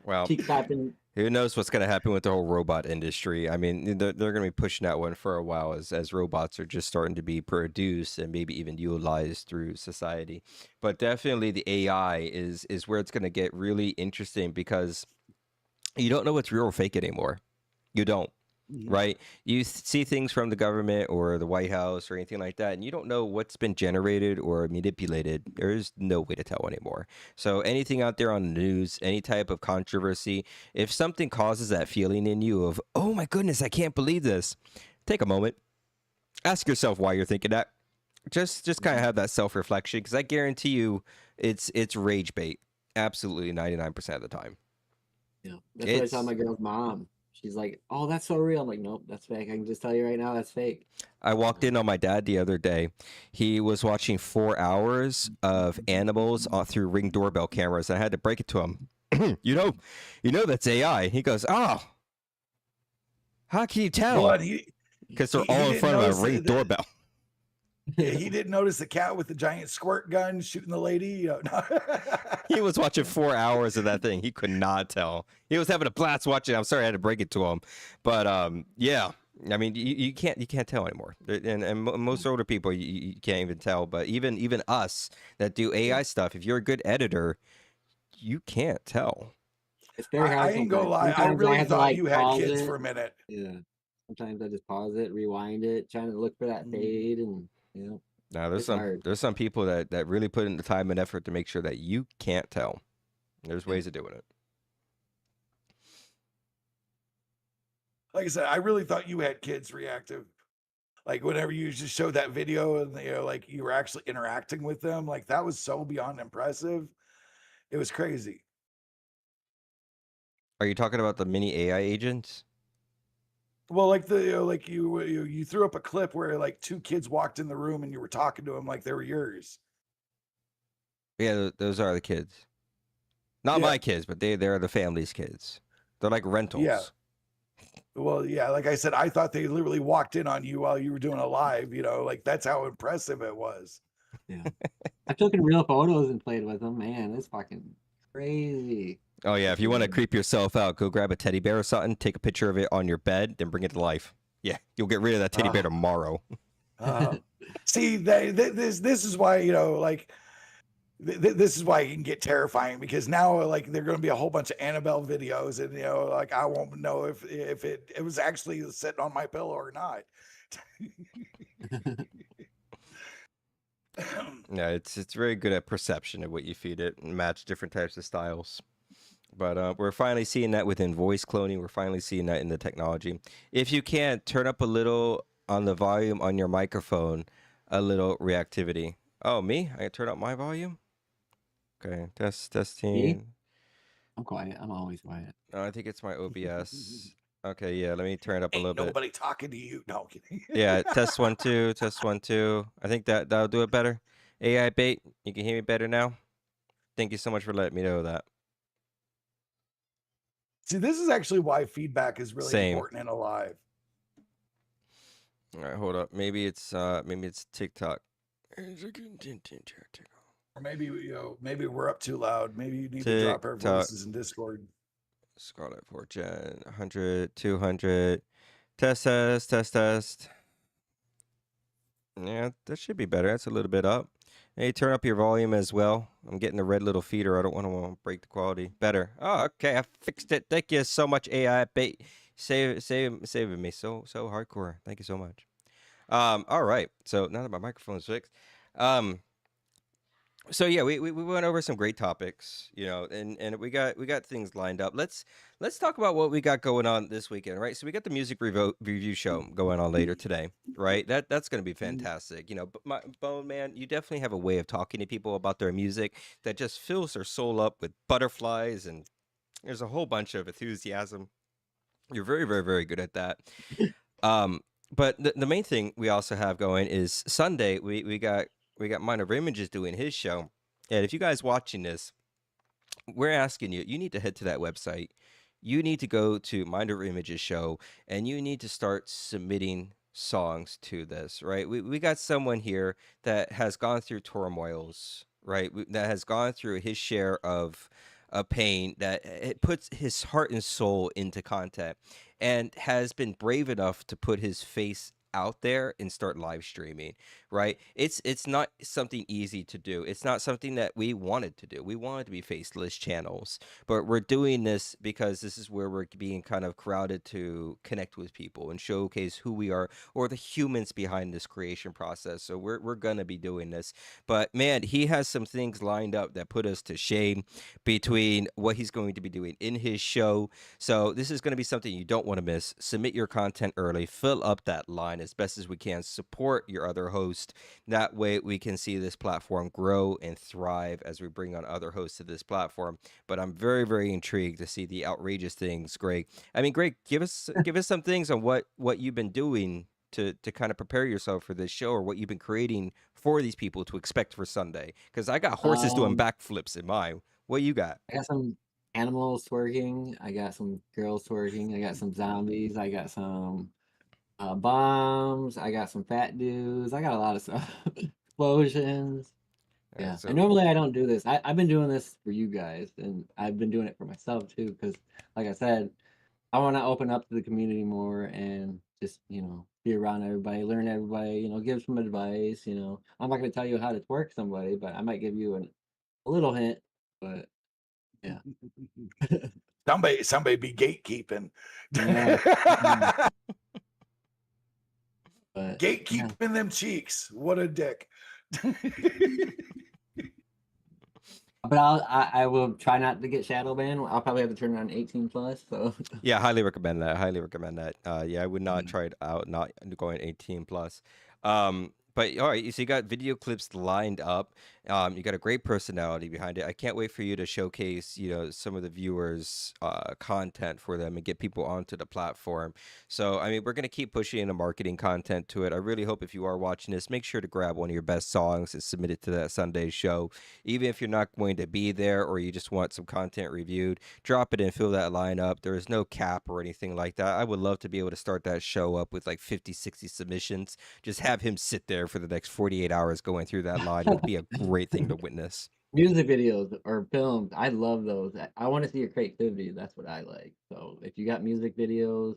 Well, Cheek clapping. who knows what's going to happen with the whole robot industry? I mean, they're going to be pushing that one for a while as robots are just starting to be produced and maybe even utilized through society. But definitely the AI is where it's going to get really interesting, because you don't know what's real or fake anymore. You don't. Right? You see things from the government or the White House or anything like that, and you don't know what's been generated or manipulated. There's no way to tell anymore. So anything out there on the news, any type of controversy, if something causes that feeling in you of, oh my goodness, I can't believe this, take a moment. Ask yourself why you're thinking that. Just kind of have that self-reflection, because I guarantee you it's rage bait. Absolutely 99% of the time. Yeah. That's what I tell my girl's mom. She's like, "Oh, that's so real." I'm like, "Nope, that's fake. I can just tell you right now, that's fake." I walked in on my dad the other day. He was watching 4 hours of animals through Ring doorbell cameras. I had to break it to him. you know that's AI. He goes, "Oh, how can you tell?" Well, Because they're all in front of a Ring doorbell. He didn't notice the cat with the giant squirt gun shooting the lady. No. He was watching 4 hours of that thing. He could not tell. He was having a blast watching. I'm sorry I had to break it to him, but yeah. I mean, you can't tell anymore, and most older people you can't even tell. But even us that do AI stuff, if you're a good editor, you can't tell. It's very hard. I ain't gonna lie. I Sometimes really have to, thought like, you had pause kids it. for a minute. Yeah. Sometimes I just pause it, rewind it, trying to look for that fade, and Now there's hard. some people that really put in the time and effort to make sure that you can't tell. There's ways of doing it. Like I said, I really thought you had kids reactive. Like whenever you just showed that video and like you were actually interacting with them, like that was so beyond impressive. It was crazy. Are you talking about the mini AI agents? Well, like like you threw up a clip where like 2 kids walked in the room and you were talking to them like they were yours. Yeah, those are the kids. Not Yeah. my kids, but they're the family's kids. They're like rentals. Yeah. Well, yeah, like I said, I thought they literally walked in on you while you were doing a live, like that's how impressive it was. Yeah. I've taken real photos and played with them. Man, it's fucking crazy. Oh yeah, if you want to creep yourself out, go grab a teddy bear or something, take a picture of it on your bed, then bring it to life. Yeah, you'll get rid of that teddy bear tomorrow. See, this is why, like this is why it can get terrifying, because now like there're going to be a whole bunch of Annabelle videos, and like I won't know if it was actually sitting on my pillow or not. Yeah, it's very good at perception of what you feed it and match different types of styles. But we're finally seeing that within voice cloning. We're finally seeing that in the technology. If you can, turn up a little on the volume on your microphone, a little reactivity. Oh, me? I can turn up my volume? Okay, testing. Me? I'm quiet. I'm always quiet. No, I think it's my OBS. Okay, yeah, let me turn it up a little bit. Nobody talking to you. No, I'm kidding. Yeah, test 1 2, test 1 2. I think that'll do it better. AI bait, you can hear me better now. Thank you so much for letting me know that. See, this is actually why feedback is really Same. important in a live. All right, hold up. Maybe it's TikTok. Or maybe maybe we're up too loud. Maybe you need to drop our TikTok. voices in Discord. Scarlet 4 Gen 100 200. Test. Yeah, that should be better. That's a little bit up. Hey, turn up your volume as well. I'm getting the red little feeder. I don't want to break the quality. Better. Oh, okay. I fixed it. Thank you so much, AI. Saving me so hardcore. Thank you so much. All right. So now that my microphone is fixed, um, so yeah, we went over some great topics, and we got things lined up. Let's talk about what we got going on this weekend, right? So we got the music review show going on later today, right? That's going to be fantastic. But Bone Man, you definitely have a way of talking to people about their music that just fills their soul up with butterflies, and there's a whole bunch of enthusiasm. You're very, very, very good at that. Um, but the main thing we also have going is Sunday. We got Mind of Images doing his show, and if you guys watching this, we're asking you. You need to head to that website. You need to go to Mind of Images show, and you need to start submitting songs to this. Right? We got someone here that has gone through turmoils. Right? That has gone through his share of pain. That it puts his heart and soul into content and has been brave enough to put his face out there and start live streaming, right? It's not something easy to do. It's not something that we wanted to do. We wanted to be faceless channels, but we're doing this because this is where we're being kind of crowded to connect with people and showcase who we are or the humans behind this creation process. So we're gonna be doing this. But man, he has some things lined up that put us to shame between what he's going to be doing in his show. So this is going to be something you don't want to miss. Submit your content early, fill up that line as best as we can, support your other host. That way we can see this platform grow and thrive as we bring on other hosts to this platform. But I'm very, very intrigued to see the outrageous things, Greg. I mean, Greg, give us some things on what you've been doing to kind of prepare yourself for this show, or what you've been creating for these people to expect for Sunday. Because I got horses doing backflips in mine. What you got? I got some animals twerking. I got some girls twerking. I got some zombies. I got some bombs. I got some fat dudes. I got a lot of stuff. Explosions. All right, Yeah. so And normally I don't do this. I've been doing this for you guys, and I've been doing it for myself too, because like I said, I want to open up to the community more and just, be around everybody, learn everybody, give some advice. I'm not going to tell you how to twerk somebody, but I might give you a little hint. But yeah. Somebody be gatekeeping. Yeah. Mm. But yeah. Gatekeeping them cheeks. What a dick. But I will try not to get shadow banned. I'll probably have to turn it on 18 plus. So yeah, highly recommend that. Highly recommend that. Yeah, I would not try it out, not going 18 plus. But all right, so you got video clips lined up. You got a great personality behind it. I can't wait for you to showcase, some of the viewers' content for them and get people onto the platform. So, I mean, we're gonna keep pushing the marketing content to it. I really hope if you are watching this, make sure to grab one of your best songs and submit it to that Sunday show. Even if you're not going to be there or you just want some content reviewed, drop it and fill that line up. There is no cap or anything like that. I would love to be able to start that show up with like 50, 60 submissions. Just have him sit there for the next 48 hours going through that line. It would be a great thing to witness. music videos or films, I love those. I want to see your creativity. That's what I like. So if you got music videos,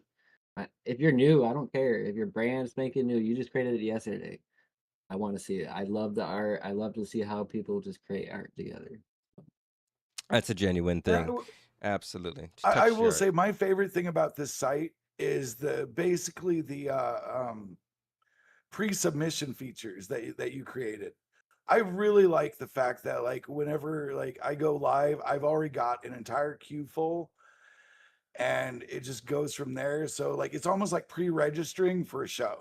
if you're new, I don't care. If your brand's making new, you just created it yesterday. I want to see it. I love the art. I love to see how people just create art together. That's a genuine thing. Absolutely. I will say my favorite thing about this site is basically the pre-submission features that you created. I really like the fact that like whenever like I go live, I've already got an entire queue full and it just goes from there. So like it's almost like pre-registering for a show.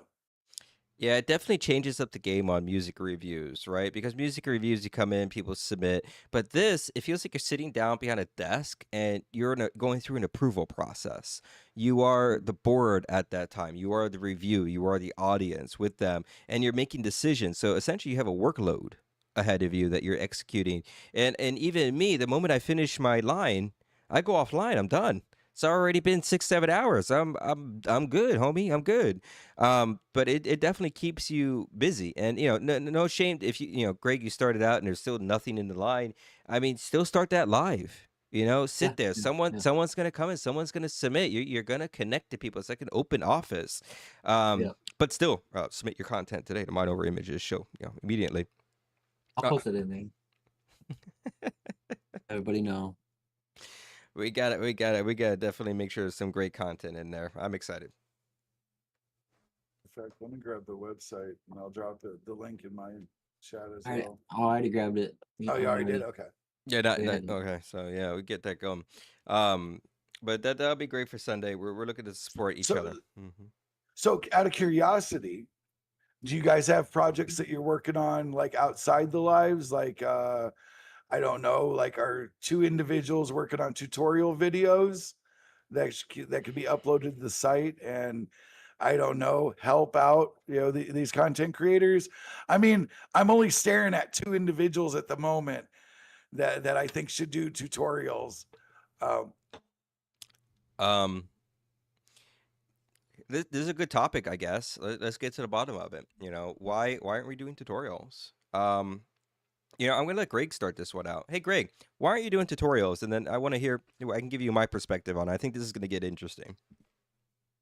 Yeah, it definitely changes up the game on music reviews, right? Because music reviews, you come in, people submit, but this, it feels like you're sitting down behind a desk and you're going through an approval process. You are the board at that time. You are the review. You are the audience with them, and you're making decisions. So essentially, you have a workload ahead of you that you're executing. And even me, the moment I finish my line, I go offline. I'm done. It's already been 6, 7 hours. I'm good, homie. I'm good. But it definitely keeps you busy, and no shame if Greg, you started out and there's still nothing in the line. I mean, still start that live. Yeah, Sit there. yeah, yeah. Someone's gonna come in. Someone's gonna submit. You're gonna connect to people. It's like an open office. Yeah. But still, submit your content today to Mind Over Images show. Immediately. I'll Uh, post it in there. Everybody know. we got it. We gotta definitely make sure there's some great content in there. I'm excited. In fact, let me grab the website and I'll drop the link in my chat as All right. well. Oh, I already grabbed it. Oh, you already did? Okay. Yeah, Yeah. okay. So yeah, we get that going. But that'll be great for Sunday. We're looking to support each other. So out of curiosity, do you guys have projects that you're working on like outside the lives? Like I don't know, like are two individuals working on tutorial videos that could be uploaded to the site and I don't know, help out, these content creators? I mean, I'm only staring at two individuals at the moment that I think should do tutorials. This is a good topic, I guess. Let's get to the bottom of it. Why aren't we doing tutorials? I'm gonna let Greg start this one out. Hey, Greg, why aren't you doing tutorials? And then I want to hear. I can give you my perspective on it. I think this is gonna get interesting.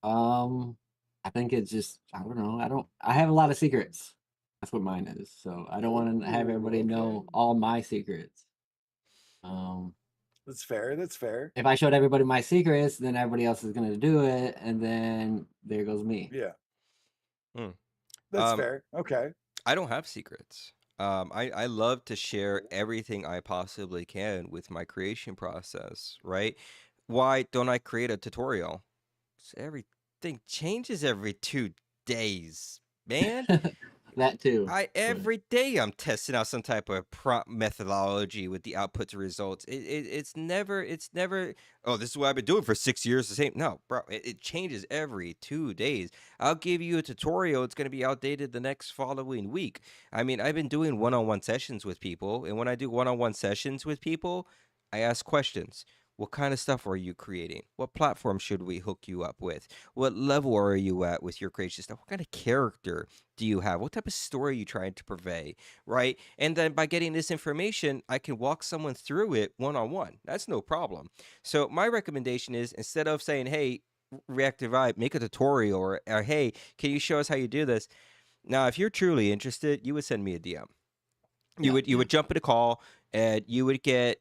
I think it's just I don't know. I have a lot of secrets. That's what mine is. So I don't want to have everybody know Okay. all my secrets. That's fair. That's fair. If I showed everybody my secrets, then everybody else is gonna do it, and then there goes me. Yeah, Hmm. that's Um, fair. Okay. I don't have secrets. I love to share everything I possibly can with my creation process, right? Why don't I create a tutorial? Everything changes every 2 days, man. That too. Every day I'm testing out some type of prompt methodology with the output to results. It's never, oh, this is what I've been doing for 6 years. The same. No, bro, it changes every 2 days. I'll give you a tutorial. It's going to be outdated the next following week. I mean, I've been doing one-on-one sessions with people. And when I do one-on-one sessions with people, I ask questions. What kind of stuff are you creating? What platform should we hook you up with? What level are you at with your creation stuff? What kind of character do you have? What type of story are you trying to purvey, right? And then by getting this information, I can walk someone through it one-on-one. That's no problem. So my recommendation is, instead of saying, hey, ReactivVibe, make a tutorial, or hey, can you show us how you do this? Now, if you're truly interested, you would send me a DM. You would jump in a call and you would get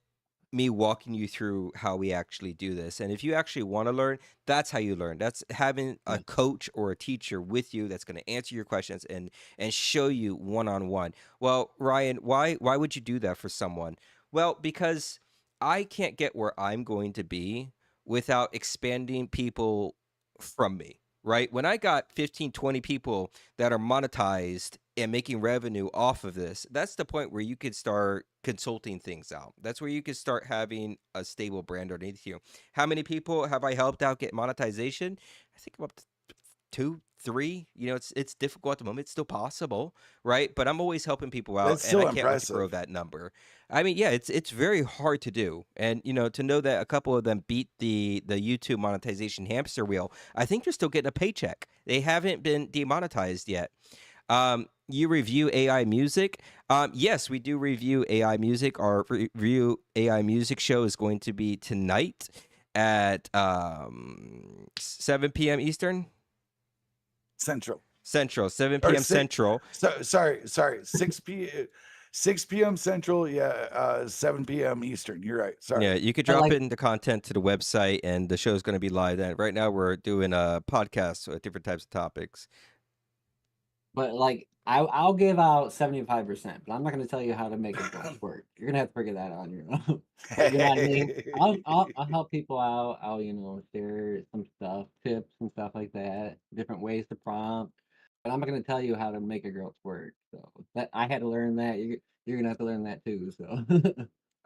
me walking you through how we actually do this. And if you actually want to learn, that's how you learn. That's having a coach or a teacher with you that's going to answer your questions and show you one-on-one. Well, Ryan, why would you do that for someone? Well, because I can't get where I'm going to be without expanding people from me. Right? When I got 15, 20 people that are monetized and making revenue off of this, that's the point where you could start consulting things out. That's where you could start having a stable brand underneath you. How many people have I helped out get monetization? I think I'm up to 2, 3. It's difficult at the moment. It's still possible, right? But I'm always helping people out, That's and still I can't wait to grow impressive. that number. I mean, yeah, it's very hard to do, and to know that a couple of them beat the YouTube monetization hamster wheel. I think they're still getting a paycheck. They haven't been demonetized yet. You review AI music. Yes, we do review AI music. Our review AI music show is going to be tonight at 7 p.m. Eastern. Central. 7 Or p.m. Central. sorry, 6 p.m. Central, 7 p.m. Eastern. You're right. Sorry. Yeah, you could But drop like, in the content to the website, and the show is going to be live. And right now, we're doing a podcast with different types of topics. but like, I'll give out 75%, but I'm not gonna tell you how to make a ghost work. You're gonna have to figure that out on your own. But you know what I mean? I'll help people out. I'll share some stuff, tips and stuff like that, different ways to prompt. But I'm not gonna tell you how to make a ghost work. So that I had to learn that. You're gonna have to learn that too. So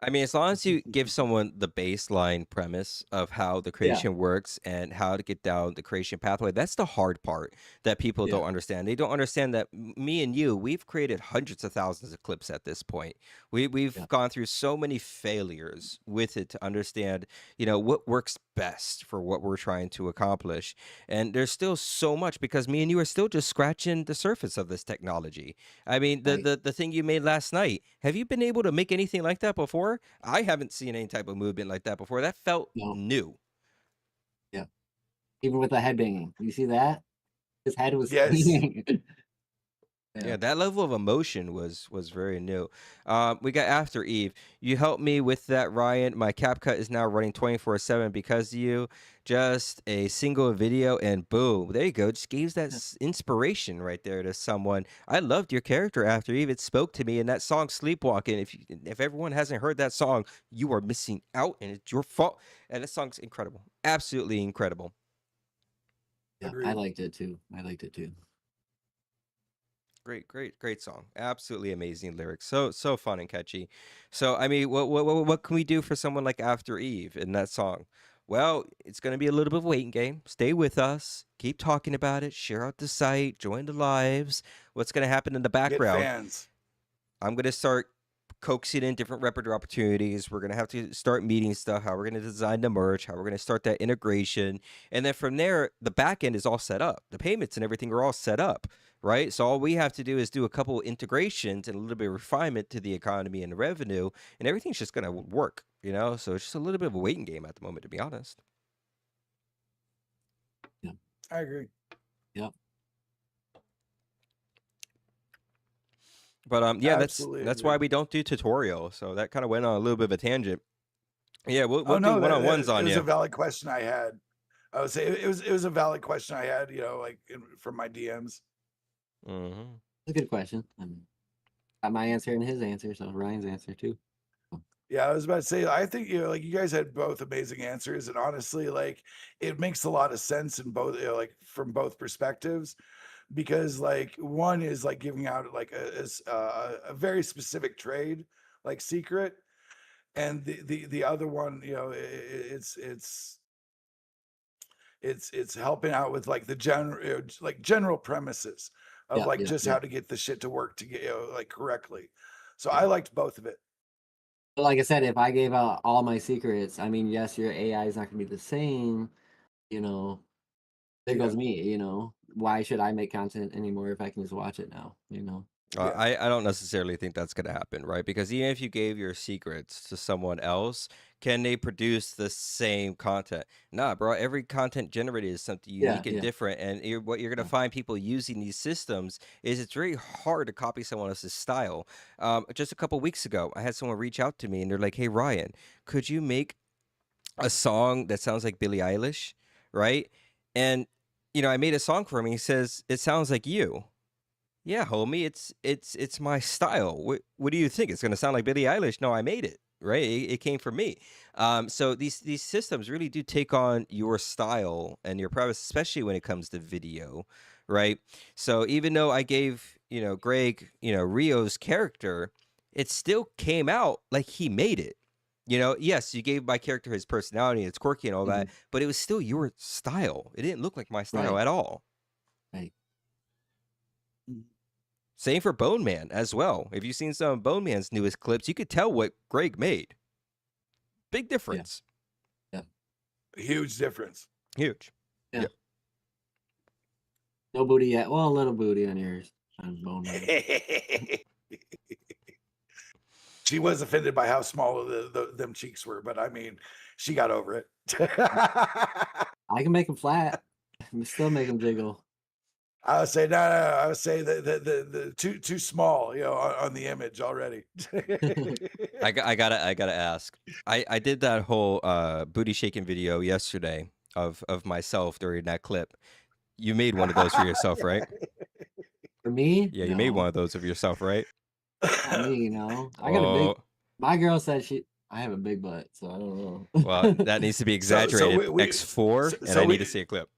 I mean, as long as you give someone the baseline premise of how the Yeah, creation works and how to get down the creation pathway, that's the hard part that people yeah, don't understand. They don't understand that me and you, we've created hundreds of thousands of clips at this point. We've yeah, gone through so many failures with it to understand, what works best for what we're trying to accomplish. And there's still so much because me and you are still just scratching the surface of this technology. I mean, the right. the the thing you made last night, have you been able to make anything like that before? I haven't seen any type of movement like that before. That felt No, new. yeah. Even with the head banging, you see that? His head was Yes. spinning. Yeah, Yeah. that level of emotion was very new. We got After Eve. You helped me with that, Ryan. My CapCut is now running 24/7 because of you. Just a single video and boom, there you go. Just gave that inspiration right there to someone. I loved your character, After Eve. It spoke to me, and that song "Sleepwalking." If everyone hasn't heard that song, you are missing out, and it's your fault. And that song's incredible, absolutely incredible. Yeah, I Agreed. liked it too. I liked it too. Great song. Absolutely amazing lyrics. So fun and catchy. So I mean, what can we do for someone like After Eve in that song? Well, it's going to be a little bit of a waiting game. Stay with us. Keep talking about it. Share out the site. Join the lives. What's going to happen in the Get background? fans. I'm going to start coaxing in different repertoire opportunities. We're going to have to start meeting stuff, how we're going to design the merch, how we're going to start that integration. And then from there, the back end is all set up. The payments and everything are all set up, right? So all we have to do is do a couple integrations and a little bit of refinement to the economy and the revenue, and everything's just going to work, So it's just a little bit of a waiting game at the moment, to be honest. Yeah. I agree. Yep. But yeah, Absolutely that's why agree. we don't do tutorial. So that kind of went on a little bit of a tangent. Yeah, we'll Oh do no, one-on-ones it on was a you. valid question I had. I would say it was a valid question I had. From my DMs. Mm-hmm. It's a good question. Got my answer and his answer, so Ryan's answer too. Yeah, I was about to say, I think you guys had both amazing answers, and honestly, it makes a lot of sense in both, from both perspectives, because one is giving out a very specific trade, secret, and the other one, it's helping out with the general premises of Yeah, yeah, just yeah. how to get the shit to work to get correctly. So Yeah. I liked both of it. But like I said, if I gave out all my secrets, I mean, yes, your AI is not going to be the same. You know, there Yeah, goes me. Why should I make content anymore if I can just watch it now? yeah. I don't necessarily think that's going to happen, right? Because even if you gave your secrets to someone else, can they produce the same content? Nah, bro. Every content generated is something Yeah, unique and yeah, different. And what you're going to yeah. find people using these systems is it's very hard to copy someone else's style. Just a couple weeks ago, I had someone reach out to me and they're like, "Hey, Ryan, could you make a song that sounds like Billie Eilish?" Right? And I made a song for him. And he says it sounds like you. Yeah, homie, it's my style. What do you think? It's gonna sound like Billie Eilish? No, I made it. Right? It came from me. So these systems really do take on your style and your preference, especially when it comes to video, right? So even though I gave Greg Rio's character, it still came out like he made it. Yes, you gave my character his personality, it's quirky and all that, Mhm. but it was still your style. It didn't look like my style Right, at all. right. Same for Bone Man as well. If you've seen some of Bone Man's newest clips, you could tell what Greg made. Big Yeah, difference. yeah, Huge difference. Huge. yeah. Yep. No booty yet. Well, a little booty on yours. On Bone Man. She was offended by how small them cheeks were, but I mean, she got over it. I can make them flat. Still make them jiggle. I would say no. I would say the too small, on the image already. I gotta ask. I did that whole booty shaking video yesterday of myself during that clip. You made one of those for yourself, right? For me, Yeah, you made one no. of those of yourself, right? Not me. I got a big. Oh, My girl said I have a big butt, so I don't know. well, that needs to be So exaggerated we X4, and so I need to we see a clip.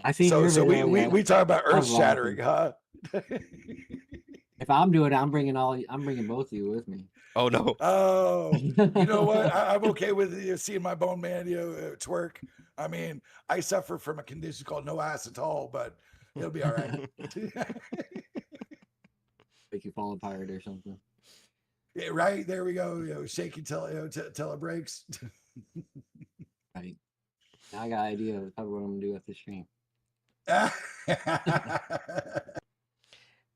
I seen so your so video. Yeah, we talk about I earth was laughing. shattering, huh? If I'm doing it, I'm bringing both of you with me. Oh no. Oh, you know what? I'm okay with seeing my bone man twerk. I mean, I suffer from a condition called no ass at all, but it'll be all right. Make you fall apart or something. Yeah, right there we go. Shake until till it breaks. Right. Now I got an idea of what I'm gonna do at the stream.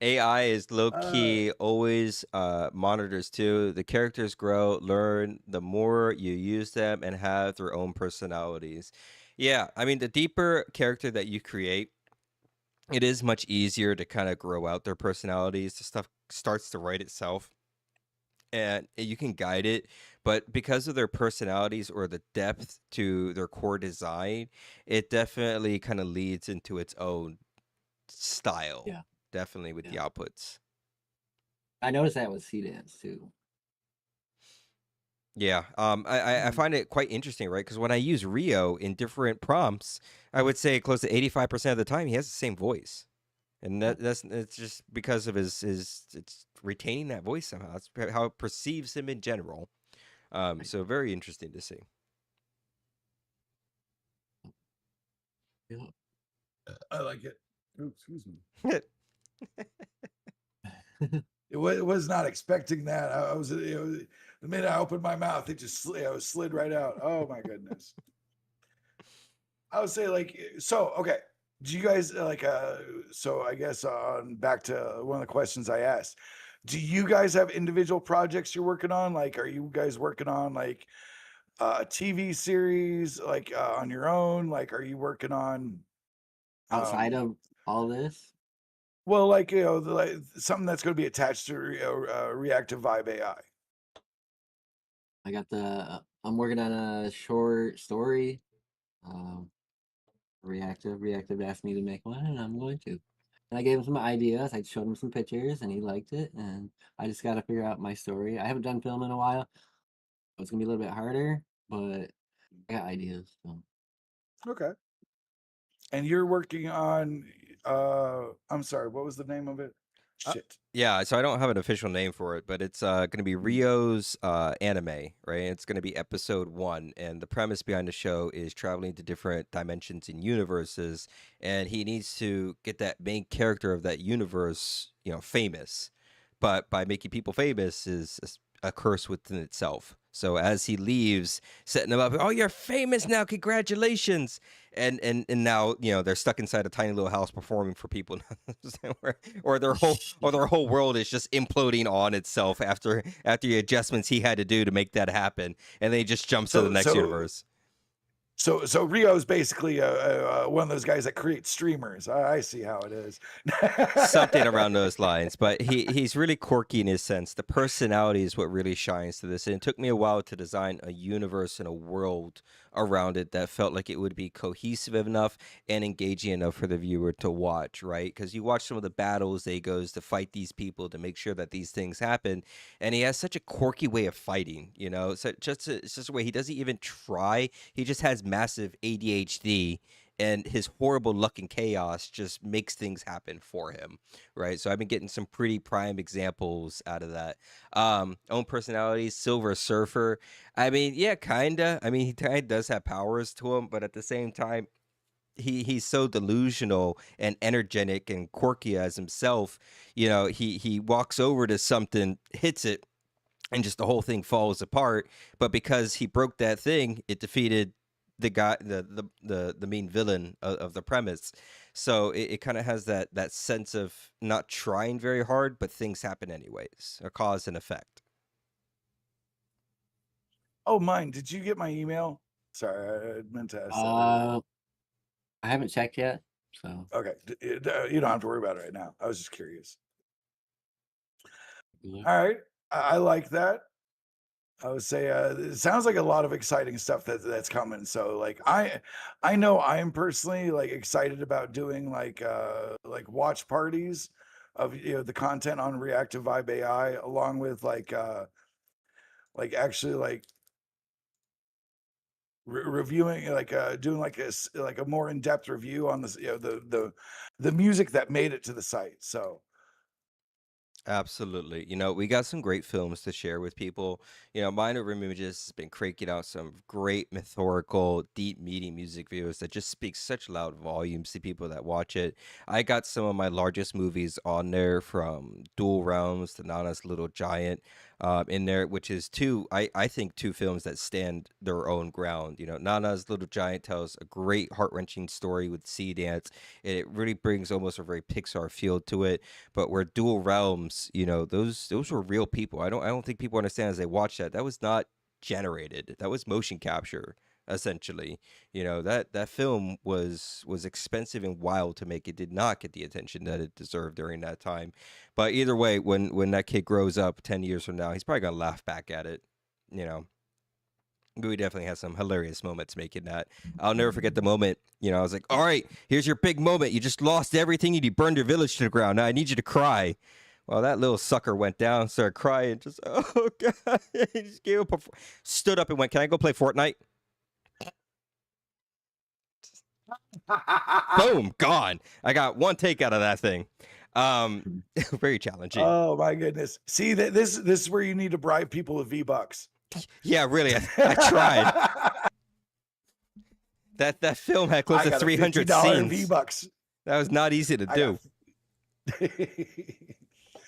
AI is low Uh, key, always monitors too. The characters grow, learn the more you use them, and have their own personalities. Yeah, I mean, the deeper character that you create, it is much easier to kind of grow out their personalities. The stuff starts to write itself, and you can guide it. But because of their personalities or the depth to their core design, it definitely kind of leads into its own style. Yeah. Definitely with the outputs. I noticed that with C-Dance too. Yeah, I find it quite interesting, right? Because when I use Rio in different prompts, I would say close to 85% of the time he has the same voice, and that's it's just because of his it's retaining that voice somehow. That's how it perceives him in general. So very interesting to see. Yeah. I like it. Oh, excuse me. Was not expecting that. I was, the minute I opened my mouth, it just slid right out. Oh my goodness. I would say so. Okay, do you guys So I guess on back to one of the questions I asked. Do you guys have individual projects you're working on? Like, are you guys working on like a TV series on your own? Like, are you working on Outside of all this? well, something that's going to be attached to ReactivVibeAI? I'm working on a short story. Reactive asked me to make one, and I'm going to. And I gave him some ideas. I showed him some pictures, and he liked it. And I just got to figure out my story. I haven't done film in a while. It's gonna be a little bit harder, but I got ideas. So. Okay. And you're working on I'm sorry, what was the name of it? Shit. Yeah, so I don't have an official name for it, but it's going to be Rio's anime, right? It's going to be episode 1, and the premise behind the show is traveling to different dimensions and universes, and he needs to get that main character of that universe, famous. But by making people famous is a curse within itself. So as he leaves, setting them up, oh, you're famous now, congratulations. And now they're stuck inside a tiny little house performing for people, or their whole world is just imploding on itself after the adjustments he had to do to make that happen, and then he just jumps to the next universe. So Rio's basically one of those guys that creates streamers. I see how it is. Something around those lines, but he's really quirky in his sense. The personality is what really shines to this, and it took me a while to design a universe and a world around it that felt like it would be cohesive enough and engaging enough for the viewer to watch, right? Because you watch some of the battles that he goes to fight these people to make sure that these things happen, and he has such a quirky way of fighting, so it's just a way he doesn't even try. He just has massive ADHD, and his horrible luck and chaos just makes things happen for him, right? So I've been getting some pretty prime examples out of that. Own personality, Silver Surfer. I mean, yeah, kinda. I mean, he kinda does have powers to him, but at the same time, he's so delusional and energetic and quirky as himself. He walks over to something, hits it, and just the whole thing falls apart. But because he broke that thing, it defeated the guy, the main villain of the premise. So it kind of has that sense of not trying very hard, but things happen anyways, a cause and effect. Oh, mine. Did you get my email? Sorry, I meant to ask that earlier. I haven't checked yet. So Okay, you don't have to worry about it right now. I was just curious. yeah. All right, I like that. I would say it sounds like a lot of exciting stuff that's coming. So I know I'm personally excited about doing watch parties of the content on Reactive Vibe AI, along with actually reviewing doing a more in-depth review on this the music that made it to the site. So Absolutely. You know, we got some great films to share with people. You know, Mind Over Images has been cranking out some great methodical, deep, meaty music videos that just speak such loud volumes to people that watch it. I got some of my largest movies on there, from Dual Realms to Nana's Little Giant, in there, which is I think two films that stand their own ground. You know, Nana's Little Giant tells a great heart-wrenching story with sea dance. It really brings almost a very Pixar feel to it. But where Dual Realms, you know, those were real people. I don't think people understand as they watch that. That was not generated. That was motion capture, essentially. You know, that film was expensive and wild to make. It did not get the attention that it deserved during that time. But either way, when that kid grows up 10 years from now, he's probably gonna laugh back at it. You know, we definitely had some hilarious moments making that. I'll never forget the moment. You know, I was like, "All right, here's your big moment. You just lost everything and you burned your village to the ground. Now I need you to cry." Well, that little sucker went down, started crying, just oh god, he just gave up, stood up and went, "Can I go play Fortnite?" Boom, gone. I got one take out of that thing. Very challenging. Oh my goodness! See that this is where you need to bribe people with V-Bucks. Yeah, really. I tried. That film had close I to got 300 a $50 scenes. V-Bucks. That was not easy to do.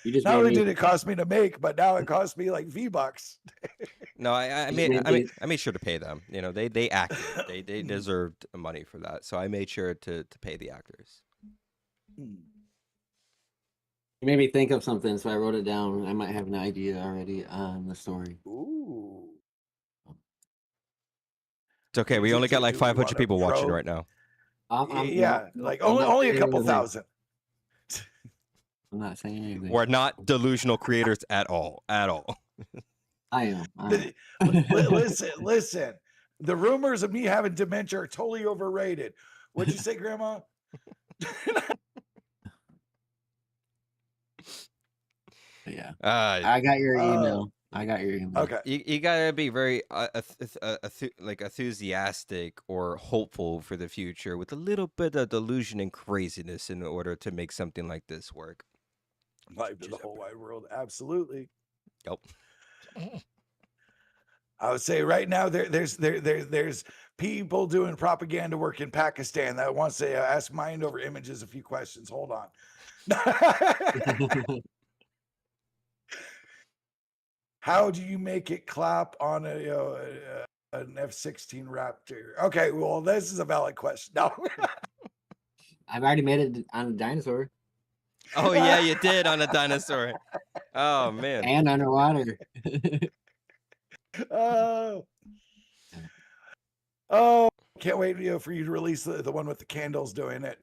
You just Not made only me. did it cost me to make, but now it cost me like V-Bucks. No, I made sure to pay them. You know, they acted. They deserved money for that. So I made sure to pay the actors. You made me think of something, so I wrote it down. I might have an idea already on the story. Ooh. It's okay. We only got like 500 people watching right now. Yeah, like only a couple thousand. I'm not saying anything. We're not delusional creators at all. At all. I am. Listen. The rumors of me having dementia are totally overrated. What'd you say, Grandma? Yeah. I got your email. I got your email. Okay. You gotta be very like enthusiastic or hopeful for the future with a little bit of delusion and craziness in order to make something like this work. Live to the whole wide world. Absolutely. Yep. I would say right now there's people doing propaganda work in Pakistan that wants to ask Mind Over Images a few questions. Hold on. How do you make it clap on an F-16 Raptor? Okay, well, this is a valid question. No. I've already made it on a dinosaur. Oh yeah, you did on a dinosaur. Oh man. And underwater. Oh, can't wait for you to release the one with the candles doing it.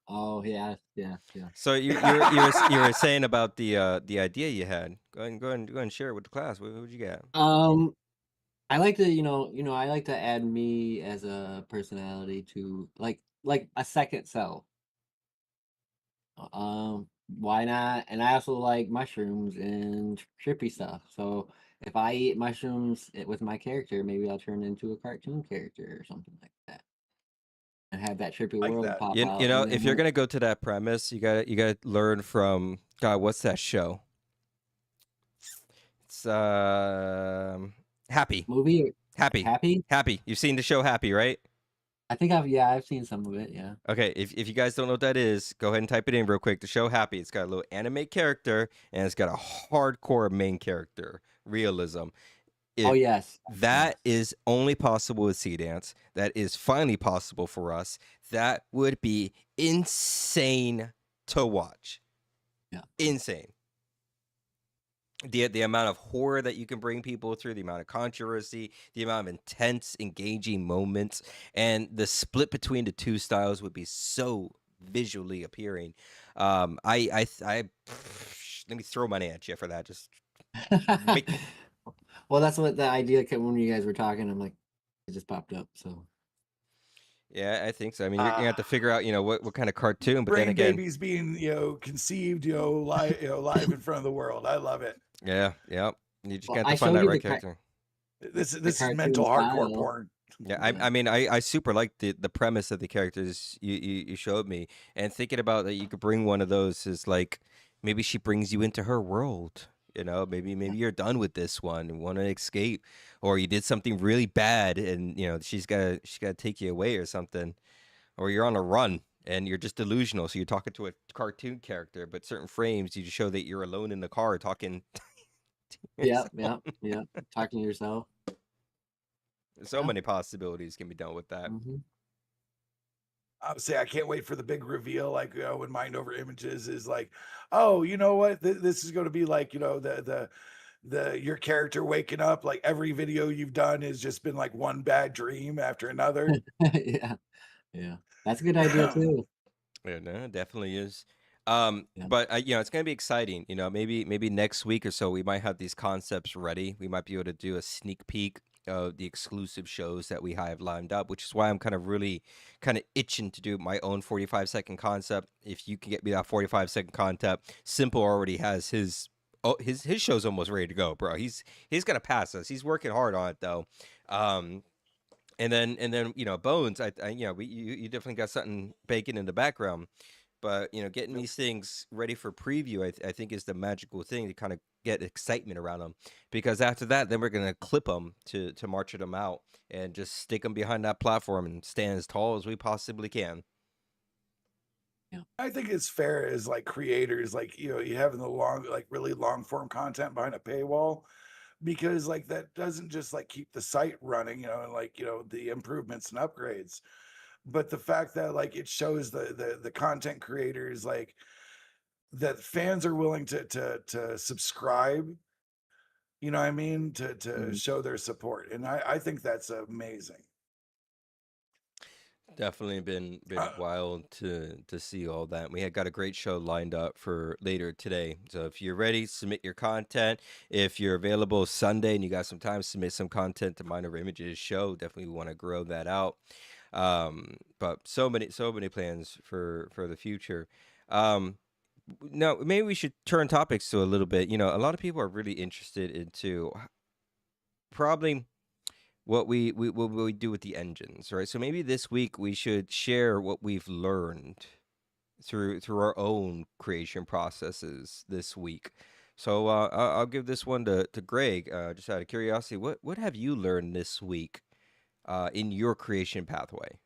Oh yeah. So you were saying about the idea you had. Go ahead and share it with the class. What would you get? I like to I like to add me as a personality to like a second self. Why not? And I also like mushrooms and trippy stuff. So if I eat mushrooms with my character, maybe I'll turn into a cartoon character or something like that, and have that trippy Like world that. pop You out. know, and if then you're gonna go to that premise, you gotta learn from God. What's that show? It's Happy. movie or Happy. Happy? You've seen the show Happy, right? I think I've seen some of it. Yeah. Okay, if you guys don't know what that is, go ahead and type it in real quick. The show Happy. It's got a little anime character and it's got a hardcore main character realism. Oh yes. That is only possible with Sea Dance. That is finally possible for us. That would be insane to watch. Yeah. Insane. The amount of horror that you can bring people through, the amount of controversy, the amount of intense, engaging moments, and the split between the two styles would be so visually appealing. I let me throw money at you for that. Just Well, that's what the idea came when you guys were talking. I'm like, it just popped up. So yeah, I think so. I mean, you're gonna have to figure out, what kind of cartoon. But brain then again, babies being conceived live in front of the world. I love it. yeah. You just got I to find showed that you right the character. This is cartoon mental hardcore style. porn. Yeah, I mean, I super like the premise of the characters you showed me, and thinking about that you could bring one of those is like, maybe she brings you into her world. Maybe Yeah. you're done with this one and want to escape, or you did something really bad and she's gotta take you away or something, or you're on a run and you're just delusional. So you're talking to a cartoon character, but certain frames you just show that you're alone in the car talking to Yeah. yourself. Yeah. Yeah. Talking to yourself. So Yeah. many possibilities can be done with that. Mm-hmm. Obviously, I can't wait for the big reveal. Like, when Mind Over Images is like, oh, you know what? This is going to be like, the your character waking up. Like every video you've done has just been like one bad dream after another. Yeah. Yeah. That's a good idea too. Yeah, no, it definitely is. Yeah. But it's gonna be exciting. Maybe next week or so we might have these concepts ready. We might be able to do a sneak peek of the exclusive shows that we have lined up, which is why I'm kind of really kind of itching to do my own 45-second concept. If you can get me that 45-second concept, Simple already has his show's almost ready to go, bro. He's gonna pass us. He's working hard on it though. Um, and then Bones, you definitely got something baking in the background. But getting these things ready for preview, I think is the magical thing to kind of get excitement around them. Because after that, then we're gonna clip them to march them out and just stick them behind that platform and stand as tall as we possibly can. Yeah. I think it's fair as like creators, like, you having the long, like really long form content behind a paywall, because like that doesn't just like keep the site running, and like, the improvements and upgrades, but the fact that like it shows the content creators, like, that fans are willing to subscribe, you know what I mean, to Mhm. show their support. And I think that's amazing. Definitely been Uh, wild to see all that. We had got a great show lined up for later today. So if you're ready, submit your content. If you're available Sunday and you got some time, submit some content to Mind Over Images show. Definitely want to grow that out. But so many plans for the future. Now maybe we should turn topics to a little bit. A lot of people are really interested into probably what we do with the engines, right? So maybe this week we should share what we've learned through our own creation processes this week. So I'll give this one to Greg, just out of curiosity. What have you learned this week in your creation pathway?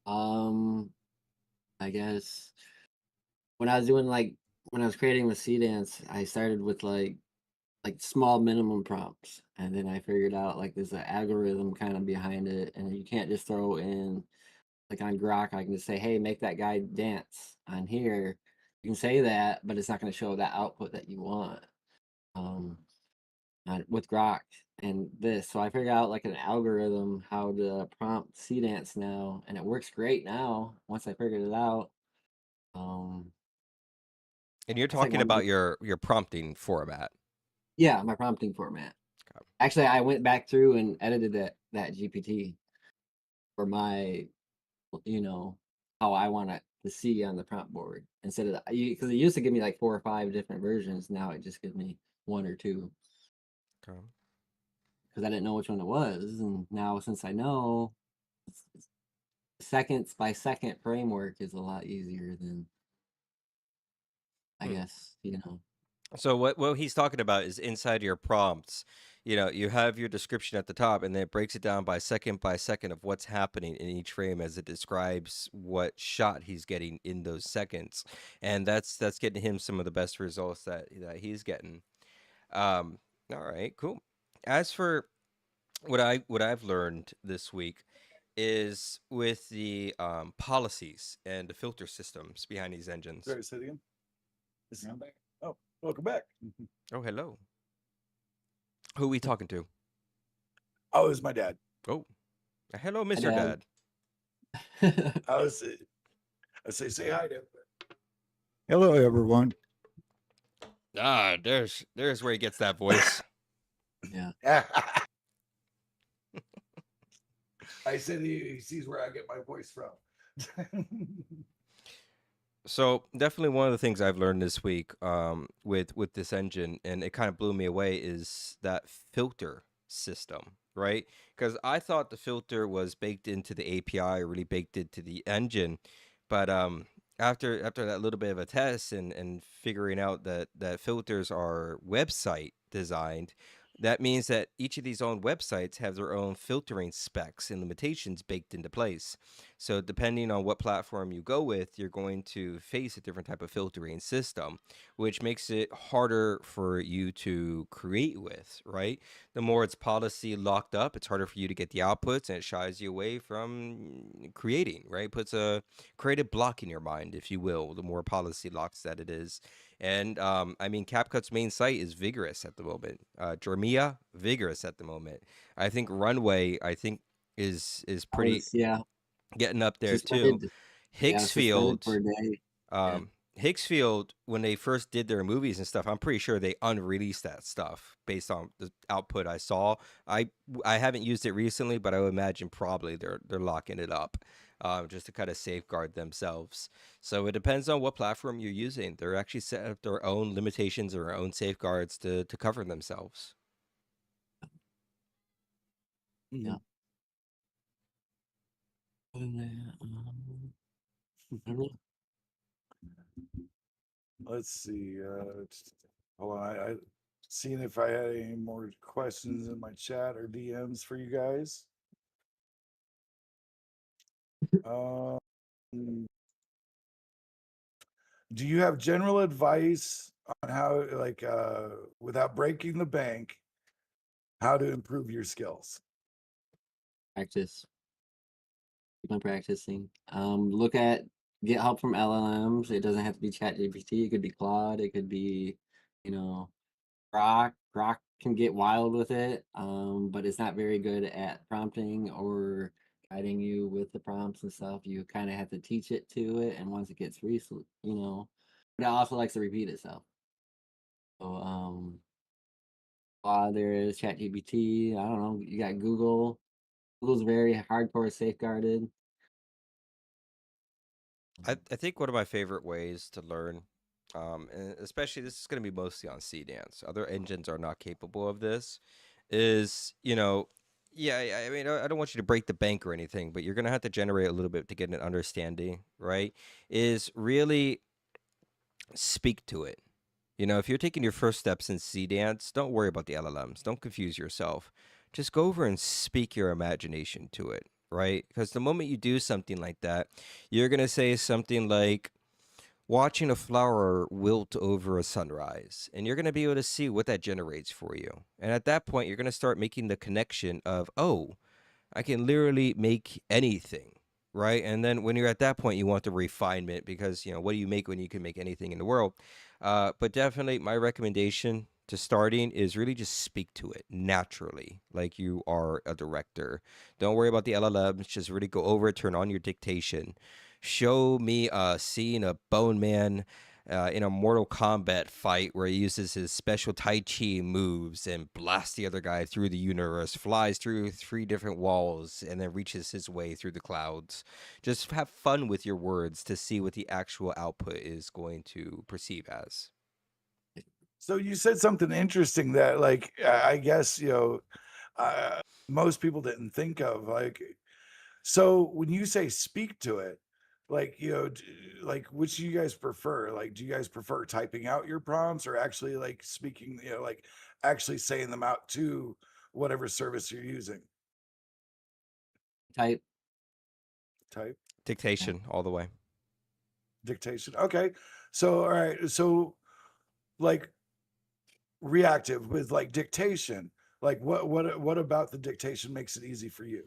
Um, I guess when I was doing when I was creating the sea dance, I started with like small minimum prompts, and then I figured out like there's an algorithm kind of behind it, and you can't just throw in like on Grok. I can just say, hey, make that guy dance on here. You can say that, but it's not going to show that output that you want. Um, with Grok and this. So I figured out like an algorithm how to prompt sea dance now, and it works great now. Once I figured it out, um, And you're that's like talking one. about your prompting format. Yeah, my prompting format. Okay. Actually, I went back through and edited that GPT for my, you know, how I want it to see on the prompt board instead of because it used to give me like 4 or 5 different versions. Now it just gives me 1 or 2 Okay. because I didn't know which one it was, and now since I know, seconds by second framework is a lot easier than I Hmm. guess So what he's talking about is inside your prompts. You have your description at the top, and then it breaks it down by second of what's happening in each frame as it describes what shot he's getting in those seconds, and that's getting him some of the best results that he's getting. Um, all right, cool. As for what I've learned this week is with the policies and the filter systems behind these engines. sorry, say it again. I'm back. Oh, welcome back. Oh, hello. Who are we talking to? Oh, it was my dad. Oh, hello, my Mr. dad. Dad. I was I say hi to Hello, everyone. Ah, there's where he gets that voice. Yeah. him. I said he sees where I get my voice from. So definitely one of the things I've learned this week with this engine, and it kind of blew me away, is that filter system, right? Because I thought the filter was baked into the API, or really baked into the engine, but after that little bit of a test and figuring out that filters are website designed, that means that each of these own websites have their own filtering specs and limitations baked into place. So depending on what platform you go with, you're going to face a different type of filtering system, which makes it harder for you to create with, right? The more it's policy locked up, it's harder for you to get the outputs, and it shies you away from creating, right? Puts a creative block in your mind, if you will, the more policy locks that it is. And I mean, CapCut's main site is vigorous at the moment. Jormia, vigorous at the moment. I think Runway, is I pretty was, yeah, getting up there too. suspended. Yeah, suspended for Hicksfield, a day. Yeah. Hicksfield, when they first did their movies and stuff, I'm pretty sure they unreleased that stuff based on the output I saw. I haven't used it recently, but I would imagine probably they're locking it up, just to kind of safeguard themselves. So it depends on what platform you're using. They're actually set up their own limitations or their own safeguards to cover themselves. Yeah. And, I don't know. Let's see. Hold on. I seeing if I had any more questions in my chat or DMs for you guys. Um, do you have general advice on how, like, without breaking the bank, how to improve your skills? Practice. Keep on practicing. Get help from LLMs. It doesn't have to be ChatGPT. It could be Claude. It could be, you know, Grok. Grok can get wild with it, but it's not very good at prompting or guiding you with the prompts and stuff. You kind of have to teach it to it, and once it gets but it also likes to repeat itself. So, there is ChatGPT. I don't know. You got Google. Google's very hardcore safeguarded. I think one of my favorite ways to learn, and especially this is going to be mostly on CDance, other engines are not capable of this, is, yeah, I mean, I don't want you to break the bank or anything, but you're going to have to generate a little bit to get an understanding, right? Is really speak to it. If you're taking your first steps in CDance, don't worry about the LLMs. Don't confuse yourself. Just go over and speak your imagination to it, right? Because the moment you do something like that, you're going to say something like, watching a flower wilt over a sunrise, and you're going to be able to see what that generates for you. And at that point, you're going to start making the connection of, oh, I can literally make anything, right? And then when you're at that point, you want the refinement because, what do you make when you can make anything in the world? But definitely my recommendation to starting is really just speak to it naturally, like you are a director. Don't worry about the LLMs. Just really go over it, turn on your dictation. Show me a scene of Bone Man in a Mortal Kombat fight where he uses his special Tai Chi moves and blasts the other guy through the universe, flies through 3 different walls, and then reaches his way through the clouds. Just have fun with your words to see what the actual output is going to perceive as. So you said something interesting that, like, I guess, most people didn't think of. Like, so when you say speak to it, like, like, which do you guys prefer? Like, do you guys prefer typing out your prompts or actually like speaking, like actually saying them out to whatever service you're using? Type. Type, Dictation all the way. dictation. Okay. So, all right. So, like, reactive with like dictation, like what about the dictation makes it easy for you?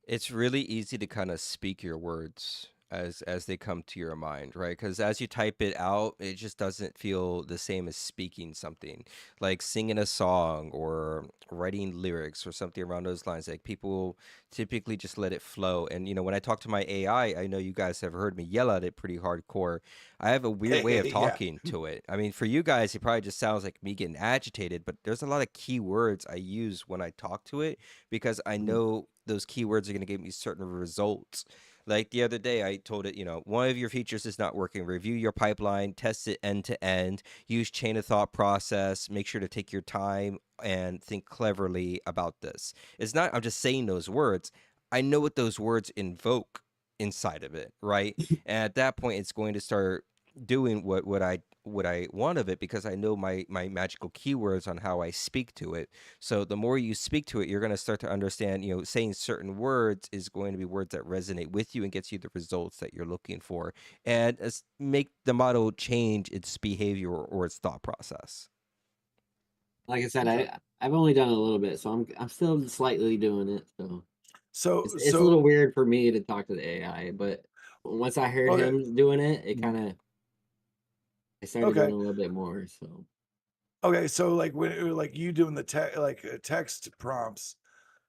It's really easy to kind of speak your words as they come to your mind, right? Because as you type it out, it just doesn't feel the same as speaking something, like singing a song or writing lyrics or something around those lines. Like people typically just let it flow. And when I talk to my AI, I know you guys have heard me yell at it pretty hardcore. I have a weird way of Yeah. talking to it. I mean, for you guys, it probably just sounds like me getting agitated, but there's a lot of key words I use when I talk to it because I know those keywords are going to give me certain results. Like the other day, I told it, one of your features is not working. Review your pipeline, test it end to end, use chain of thought process, make sure to take your time and think cleverly about this. It's not, I'm just saying those words. I know what those words invoke inside of it, right? And at that point, it's going to start doing what I want of it, because I know my magical keywords on how I speak to it. So the more you speak to it, you're going to start to understand, saying certain words is going to be words that resonate with you and gets you the results that you're looking for, and make the model change its behavior or its thought process. Like I said, Okay. I've only done a little bit, so I'm still slightly doing it. So So it's a little weird for me to talk to the AI, but once I heard okay, him doing it, it mhm, kind of I started doing okay, a little bit more. So okay. So like when like you doing the text prompts,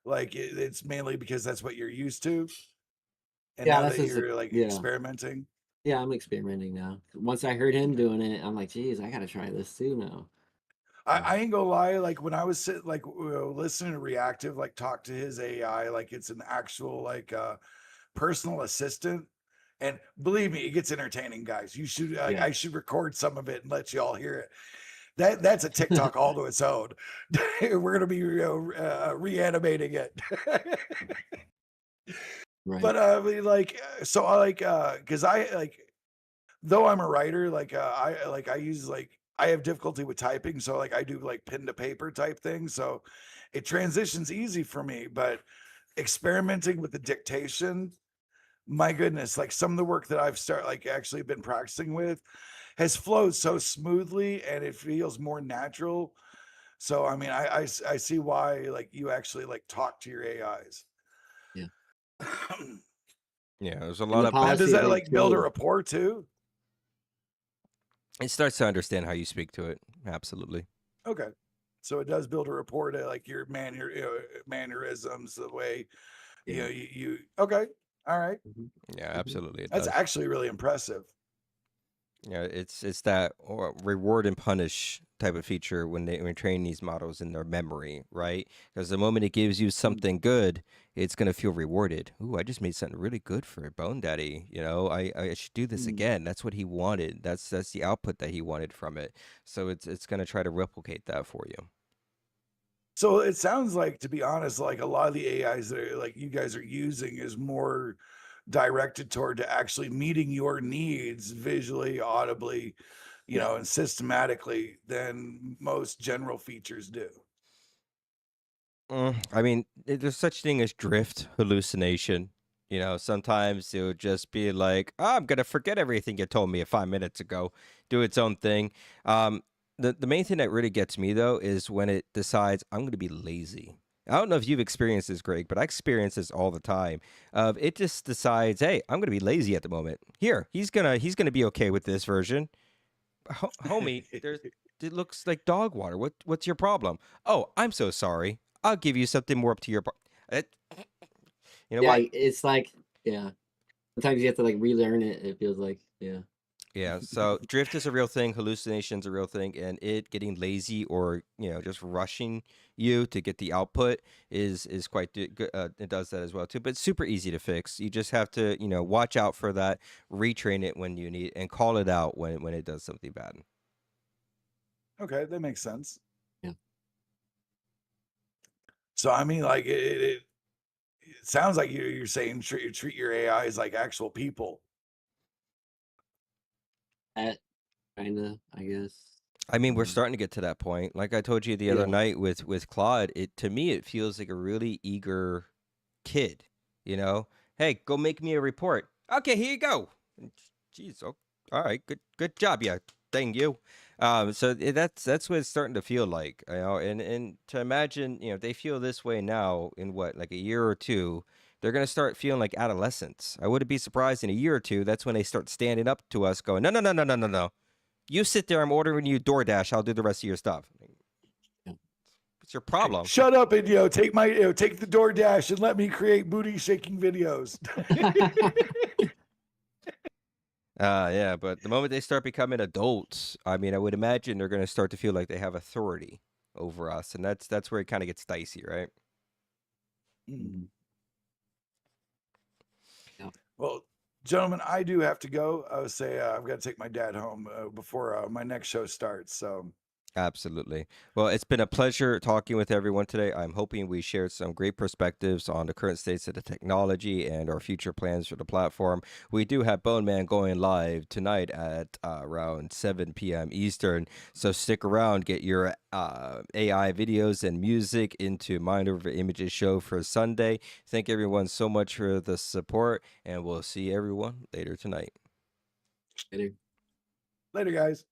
like it's mainly because that's what you're used to, and yeah, now that's that just you're like yeah. experimenting. Yeah, I'm experimenting now. Once I heard him doing it, I'm like, geez, I gotta try this too now. I ain't gonna lie, like when I was listening to Reactive, like talk to his AI, like it's an actual personal assistant. And believe me, it gets entertaining, guys. You should Yeah. I should record some of it and let you all hear it. That's a TikTok all to its own. We're gonna be reanimating it. Right. But I mean, so I because I like though I'm a writer, I use I have difficulty with typing, so like I do like pen to paper type things, so it transitions easy for me. But experimenting with the dictation, my goodness, like some of the work that I've actually been practicing with has flowed so smoothly and it feels more natural. So I mean, I see why like you actually like talk to your AIs. Yeah. Yeah, there's a And lot the of Now, does policy that they like build a chose. rapport too? it starts to understand how you speak to it. Absolutely. Okay. So it does build a rapport to like your mannerisms, the way Yeah. you okay. All right. Yeah, Mhm. absolutely, it That's does. actually really impressive. Yeah, it's that reward and punish type of feature when training these models in their memory, right? Because the moment it gives you Mm. something good, it's gonna feel rewarded. Ooh, I just made something really good for Bone Daddy. I should do this Mm. again. That's what he wanted. That's the output that he wanted from it. So it's gonna try to replicate that for you. So it sounds like, to be honest, like a lot of the AIs that like you guys are using is more directed toward to actually meeting your needs visually, audibly, Yeah. and systematically than most general features do. I mean, there's such thing as drift hallucination. Sometimes it would just be like, "Oh, I'm gonna forget everything you told me 5 minutes ago," do its own thing. Um, the main thing that really gets me though is when it decides I'm gonna be lazy. I don't know if you've experienced this, Greg, but I experience this all the time. It just decides, "Hey, I'm gonna be lazy at the moment." Here, he's gonna be okay with this version. Homie, it looks like dog water. What's your problem? Oh, I'm so sorry. I'll give you something more up to your. It, you know Yeah. what? It's like, yeah. Sometimes you have to like relearn it. It feels like, yeah. Yeah. So drift is a real thing. Hallucination's a real thing, and it getting lazy or just rushing you to get the output is quite good. It does that as well too. But it's super easy to fix. You just have to watch out for that. Retrain it when you need, and call it out when it does something bad. Okay, that makes sense. Yeah. So I mean, like it sounds like you're saying treat your AIs like actual people. That kind of, I guess. I mean, we're Um, starting to get to that point. Like I told you the other yeah. night with Claude, it to me it feels like a really eager kid. Hey, go make me a report. Okay, here you go. Jeez, all right, good job, yeah, thank you. So that's what it's starting to feel like, and to imagine, they feel this way now in what, like a year or two, they're gonna start feeling like adolescents. I wouldn't be surprised in a year or two. That's when they start standing up to us, going, no, no, no, no, no, no, no. You sit there. I'm ordering you DoorDash. I'll do the rest of your stuff. Yeah. What's your problem? Shut up and take my take the DoorDash and let me create booty shaking videos. Yeah, but the moment they start becoming adults, I mean, I would imagine they're going to start to feel like they have authority over us, and that's where it kind of gets dicey, right? Mhm. Yeah. Well, gentlemen, I do have to go. I would say I've got to take my dad home before my next show starts. So Absolutely. Well, it's been a pleasure talking with everyone today. I'm hoping we shared some great perspectives on the current states of the technology and our future plans for the platform. We do have Bone Man going live tonight at around 7 p.m. Eastern. So stick around, get your AI videos and music into Mind Over Images show for Sunday. Thank everyone so much for the support, and we'll see everyone later tonight. Later. Later, guys.